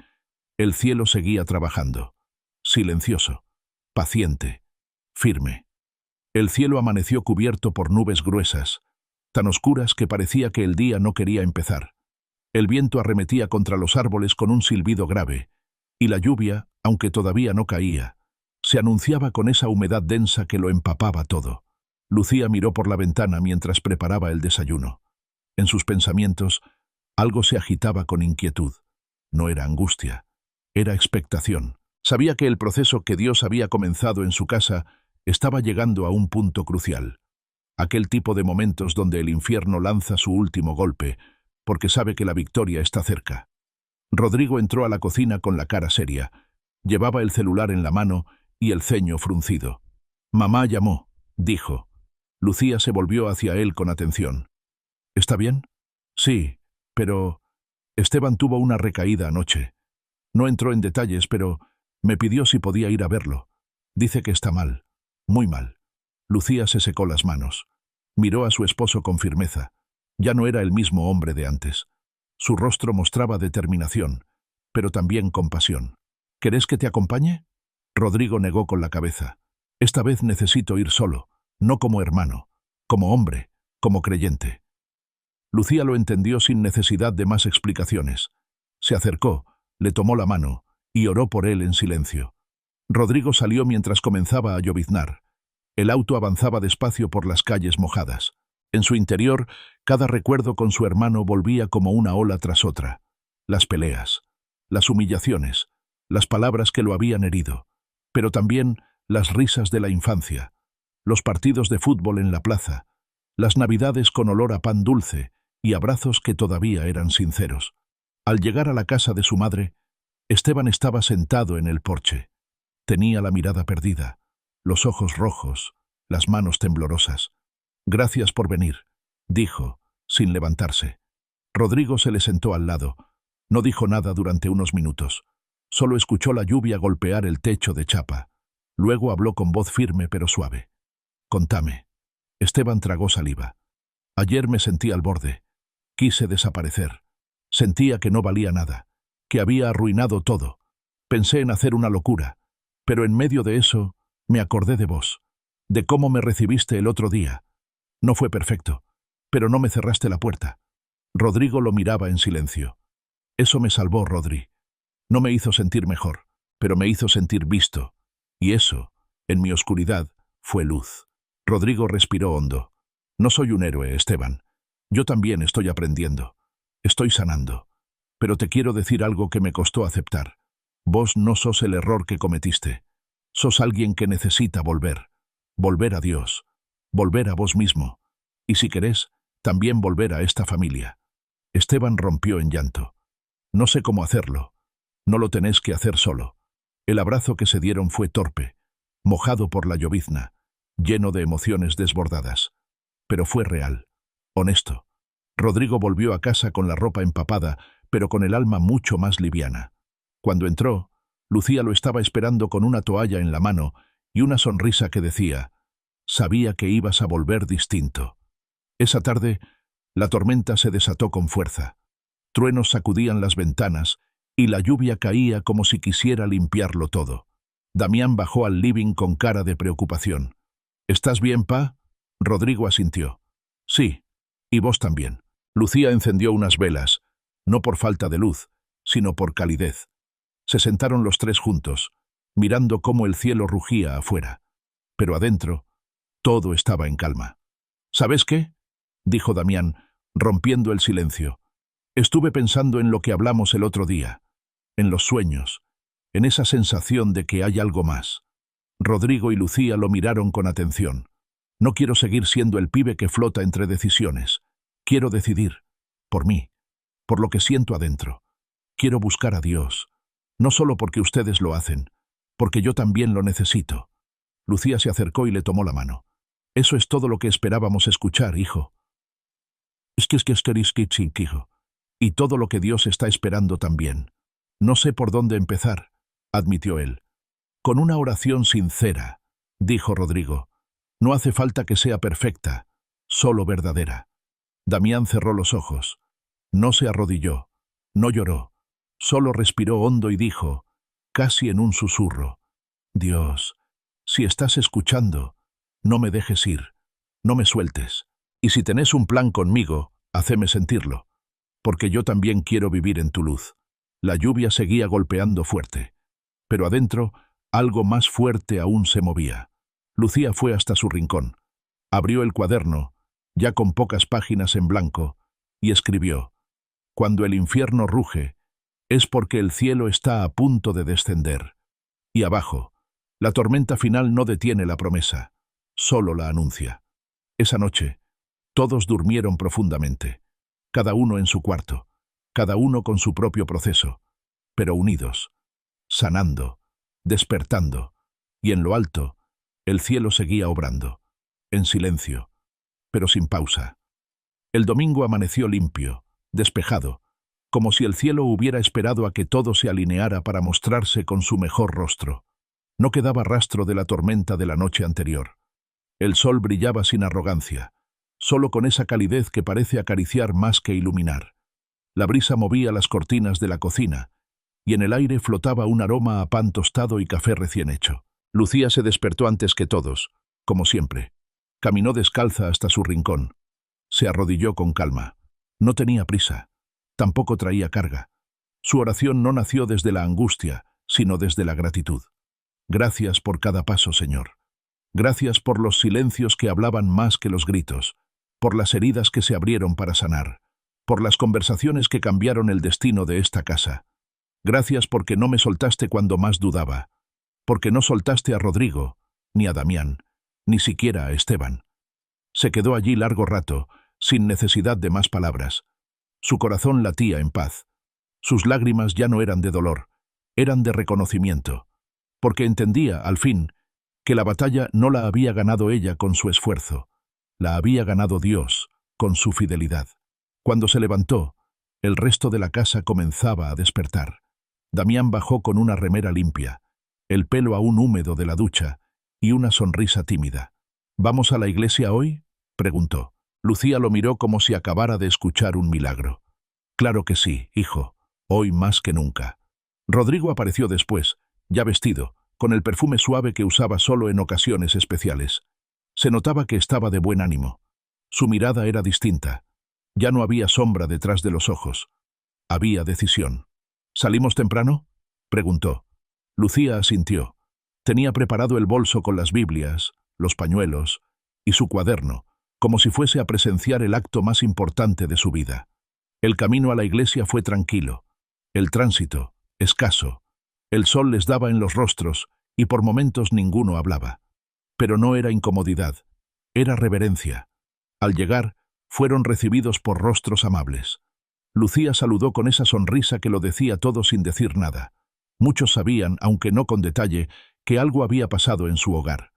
el cielo seguía trabajando, silencioso, paciente, firme. El cielo amaneció cubierto por nubes gruesas, tan oscuras que parecía que el día no quería empezar. El viento arremetía contra los árboles con un silbido grave, y la lluvia, aunque todavía no caía, se anunciaba con esa humedad densa que lo empapaba todo. Lucía miró por la ventana mientras preparaba el desayuno. En sus pensamientos, algo se agitaba con inquietud. No era angustia, era expectación. Sabía que el proceso que Dios había comenzado en su casa estaba llegando a un punto crucial. Aquel tipo de momentos donde el infierno lanza su último golpe, porque sabe que la victoria está cerca. Rodrigo entró a la cocina con la cara seria. Llevaba el celular en la mano y el ceño fruncido. «Mamá llamó», dijo. Lucía se volvió hacia él con atención. «¿Está bien?» «Sí, pero...» Esteban tuvo una recaída anoche. No entró en detalles, pero me pidió si podía ir a verlo. Dice que está mal, muy mal». Lucía se secó las manos. Miró a su esposo con firmeza. Ya no era el mismo hombre de antes. Su rostro mostraba determinación, pero también compasión. «¿Querés que te acompañe?» Rodrigo negó con la cabeza. «Esta vez necesito ir solo, no como hermano, como hombre, como creyente». Lucía lo entendió sin necesidad de más explicaciones. Se acercó, le tomó la mano y oró por él en silencio. Rodrigo salió mientras comenzaba a lloviznar. El auto avanzaba despacio por las calles mojadas. En su interior, cada recuerdo con su hermano volvía como una ola tras otra. Las peleas, las humillaciones, las palabras que lo habían herido, pero también las risas de la infancia, los partidos de fútbol en la plaza, las navidades con olor a pan dulce y abrazos que todavía eran sinceros. Al llegar a la casa de su madre, Esteban estaba sentado en el porche. Tenía la mirada perdida, los ojos rojos, las manos temblorosas. «Gracias por venir», dijo, sin levantarse. Rodrigo se le sentó al lado. No dijo nada durante unos minutos. Solo escuchó la lluvia golpear el techo de chapa. Luego habló con voz firme pero suave. «Contame». Esteban tragó saliva. «Ayer me sentí al borde. Quise desaparecer. Sentía que no valía nada, que había arruinado todo. Pensé en hacer una locura, pero en medio de eso me acordé de vos, de cómo me recibiste el otro día. No fue perfecto, pero no me cerraste la puerta». Rodrigo lo miraba en silencio. «Eso me salvó, Rodri. No me hizo sentir mejor, pero me hizo sentir visto. Y eso, en mi oscuridad, fue luz». Rodrigo respiró hondo. «No soy un héroe, Esteban. Yo también estoy aprendiendo. Estoy sanando. Pero te quiero decir algo que me costó aceptar. Vos no sos el error que cometiste. Sos alguien que necesita volver. Volver a Dios. Volver a vos mismo. Y si querés, también volver a esta familia». Esteban rompió en llanto. «No sé cómo hacerlo. No lo tenés que hacer solo». El abrazo que se dieron fue torpe, mojado por la llovizna, lleno de emociones desbordadas. Pero fue real, honesto. Rodrigo volvió a casa con la ropa empapada, pero con el alma mucho más liviana. Cuando entró, Lucía lo estaba esperando con una toalla en la mano y una sonrisa que decía: «Sabía que ibas a volver distinto». Esa tarde, la tormenta se desató con fuerza. Truenos sacudían las ventanas y la lluvia caía como si quisiera limpiarlo todo. Damián bajó al living con cara de preocupación. «¿Estás bien, pa?» Rodrigo asintió. «Sí, y vos también». Lucía encendió unas velas, no por falta de luz, sino por calidez. Se sentaron los tres juntos, mirando cómo el cielo rugía afuera. Pero adentro, todo estaba en calma. «¿Sabes qué?», dijo Damián, rompiendo el silencio. «Estuve pensando en lo que hablamos el otro día, en los sueños, en esa sensación de que hay algo más». Rodrigo y Lucía lo miraron con atención. «No quiero seguir siendo el pibe que flota entre decisiones. Quiero decidir, por mí, por lo que siento adentro. Quiero buscar a Dios, no solo porque ustedes lo hacen, porque yo también lo necesito». Lucía se acercó y le tomó la mano. «Eso es todo lo que esperábamos escuchar, hijo. Hijo. Y todo lo que Dios está esperando también. No sé por dónde empezar», admitió él. «Con una oración sincera», dijo Rodrigo. «No hace falta que sea perfecta, solo verdadera». Damián cerró los ojos. No se arrodilló, no lloró, solo respiró hondo y dijo, casi en un susurro: «Dios, si estás escuchando, no me dejes ir, no me sueltes. Y si tenés un plan conmigo, haceme sentirlo, porque yo también quiero vivir en tu luz». La lluvia seguía golpeando fuerte, pero adentro algo más fuerte aún se movía. Lucía fue hasta su rincón, abrió el cuaderno, ya con pocas páginas en blanco, y escribió: «Cuando el infierno ruge, es porque el cielo está a punto de descender». Y abajo, la tormenta final no detiene la promesa, solo la anuncia. Esa noche, todos durmieron profundamente, cada uno en su cuarto, cada uno con su propio proceso, pero unidos, sanando, despertando, y en lo alto, el cielo seguía obrando, en silencio, pero sin pausa. El domingo amaneció limpio, despejado, como si el cielo hubiera esperado a que todo se alineara para mostrarse con su mejor rostro. No quedaba rastro de la tormenta de la noche anterior. El sol brillaba sin arrogancia, solo con esa calidez que parece acariciar más que iluminar. La brisa movía las cortinas de la cocina, y en el aire flotaba un aroma a pan tostado y café recién hecho. Lucía se despertó antes que todos, como siempre. Caminó descalza hasta su rincón. Se arrodilló con calma. No tenía prisa. Tampoco traía carga. Su oración no nació desde la angustia, sino desde la gratitud. «Gracias por cada paso, Señor. Gracias por los silencios que hablaban más que los gritos, por las heridas que se abrieron para sanar, por las conversaciones que cambiaron el destino de esta casa. Gracias porque no me soltaste cuando más dudaba, porque no soltaste a Rodrigo, ni a Damián, ni siquiera a Esteban. Se quedó allí largo rato, sin necesidad de más palabras. Su corazón latía en paz. Sus lágrimas ya no eran de dolor, eran de reconocimiento, porque entendía, al fin, que la batalla no la había ganado ella con su esfuerzo, la había ganado Dios con su fidelidad. Cuando se levantó, el resto de la casa comenzaba a despertar. Damián bajó con una remera limpia, el pelo aún húmedo de la ducha y una sonrisa tímida. «¿Vamos a la iglesia hoy?», preguntó. Lucía lo miró como si acabara de escuchar un milagro. «Claro que sí, hijo, hoy más que nunca». Rodrigo apareció después, ya vestido, con el perfume suave que usaba solo en ocasiones especiales. Se notaba que estaba de buen ánimo. Su mirada era distinta. Ya no había sombra detrás de los ojos. Había decisión. «¿Salimos temprano?», preguntó. Lucía asintió. Tenía preparado el bolso con las Biblias, los pañuelos y su cuaderno, como si fuese a presenciar el acto más importante de su vida. El camino a la iglesia fue tranquilo. El tránsito, escaso. El sol les daba en los rostros y por momentos ninguno hablaba. Pero no era incomodidad, era reverencia. Al llegar, fueron recibidos por rostros amables. Lucía saludó con esa sonrisa que lo decía todo sin decir nada. Muchos sabían, aunque no con detalle, que algo había pasado en su hogar.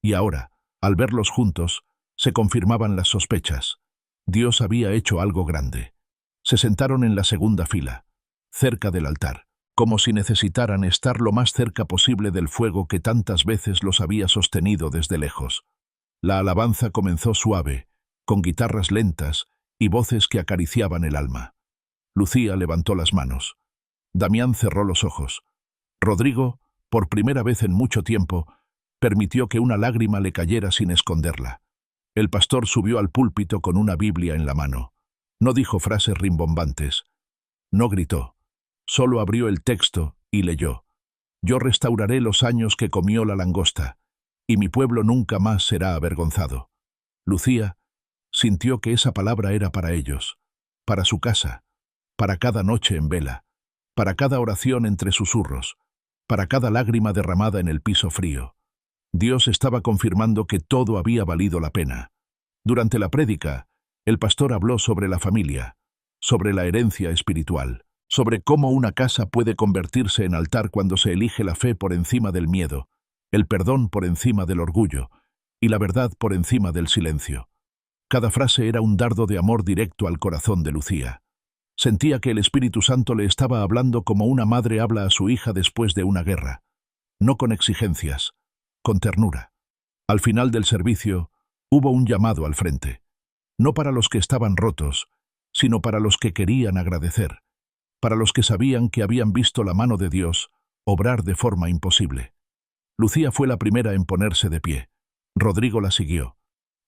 Y ahora, al verlos juntos, se confirmaban las sospechas. Dios había hecho algo grande. Se sentaron en la segunda fila, cerca del altar, como si necesitaran estar lo más cerca posible del fuego que tantas veces los había sostenido desde lejos. La alabanza comenzó suave, con guitarras lentas y voces que acariciaban el alma. Lucía levantó las manos. Damián cerró los ojos. Rodrigo, por primera vez en mucho tiempo, permitió que una lágrima le cayera sin esconderla. El pastor subió al púlpito con una Biblia en la mano. No dijo frases rimbombantes. No gritó. Solo abrió el texto y leyó. «Yo restauraré los años que comió la langosta, y mi pueblo nunca más será avergonzado». Lucía sintió que esa palabra era para ellos, para su casa, para cada noche en vela, para cada oración entre susurros, para cada lágrima derramada en el piso frío. Dios estaba confirmando que todo había valido la pena. Durante la prédica, el pastor habló sobre la familia, sobre la herencia espiritual, sobre cómo una casa puede convertirse en altar cuando se elige la fe por encima del miedo, el perdón por encima del orgullo y la verdad por encima del silencio. Cada frase era un dardo de amor directo al corazón de Lucía. Sentía que el Espíritu Santo le estaba hablando como una madre habla a su hija después de una guerra, no con exigencias, con ternura. Al final del servicio, hubo un llamado al frente, no para los que estaban rotos, sino para los que querían agradecer, para los que sabían que habían visto la mano de Dios obrar de forma imposible. Lucía fue la primera en ponerse de pie. Rodrigo la siguió.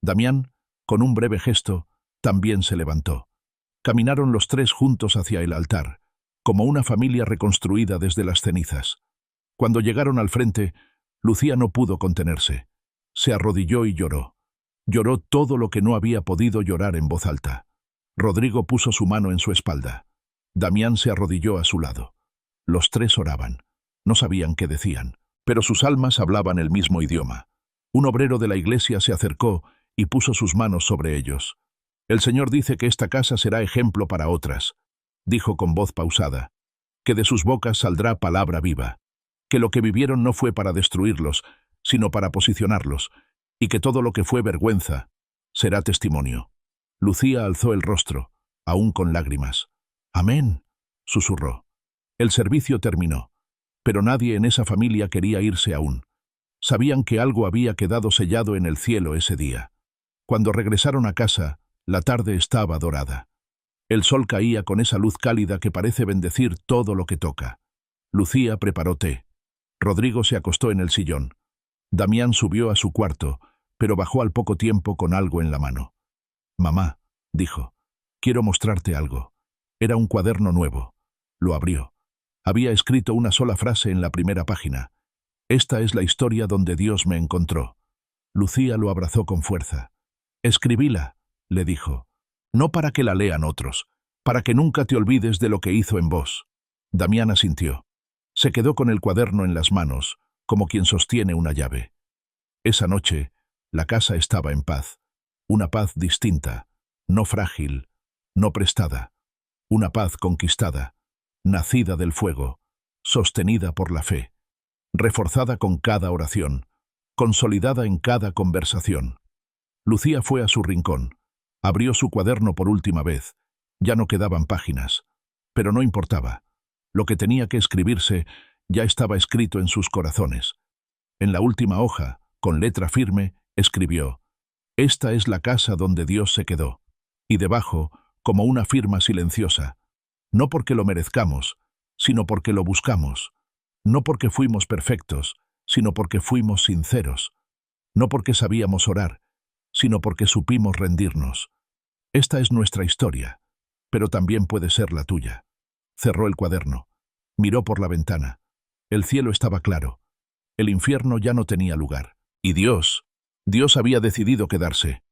Damián, con un breve gesto, también se levantó. Caminaron los tres juntos hacia el altar, como una familia reconstruida desde las cenizas. Cuando llegaron al frente, Lucía no pudo contenerse. Se arrodilló y lloró. Lloró todo lo que no había podido llorar en voz alta. Rodrigo puso su mano en su espalda. Damián se arrodilló a su lado. Los tres oraban. No sabían qué decían, pero sus almas hablaban el mismo idioma. Un obrero de la iglesia se acercó y puso sus manos sobre ellos. «El Señor dice que esta casa será ejemplo para otras», dijo con voz pausada, «que de sus bocas saldrá palabra viva, que lo que vivieron no fue para destruirlos, sino para posicionarlos, y que todo lo que fue vergüenza será testimonio». Lucía alzó el rostro, aún con lágrimas. «Amén», susurró. El servicio terminó, pero nadie en esa familia quería irse aún. Sabían que algo había quedado sellado en el cielo ese día. Cuando regresaron a casa, la tarde estaba dorada. El sol caía con esa luz cálida que parece bendecir todo lo que toca. Lucía preparó té. Rodrigo se acostó en el sillón. Damián subió a su cuarto, pero bajó al poco tiempo con algo en la mano. «Mamá», dijo, «quiero mostrarte algo». Era un cuaderno nuevo. Lo abrió. Había escrito una sola frase en la primera página. «Esta es la historia donde Dios me encontró». Lucía lo abrazó con fuerza. «Escribíla», le dijo, «no para que la lean otros, para que nunca te olvides de lo que hizo en vos». Damián asintió. Se quedó con el cuaderno en las manos, como quien sostiene una llave. Esa noche, la casa estaba en paz. Una paz distinta, no frágil, no prestada. Una paz conquistada, nacida del fuego, sostenida por la fe, reforzada con cada oración, consolidada en cada conversación. Lucía fue a su rincón, abrió su cuaderno por última vez. Ya no quedaban páginas, pero no importaba. Lo que tenía que escribirse ya estaba escrito en sus corazones. En la última hoja, con letra firme, escribió: «Esta es la casa donde Dios se quedó». Y debajo, como una firma silenciosa: «No porque lo merezcamos, sino porque lo buscamos. No porque fuimos perfectos, sino porque fuimos sinceros. No porque sabíamos orar, sino porque supimos rendirnos. Esta es nuestra historia, pero también puede ser la tuya». Cerró el cuaderno. Miró por la ventana. El cielo estaba claro. El infierno ya no tenía lugar. Y Dios había decidido quedarse.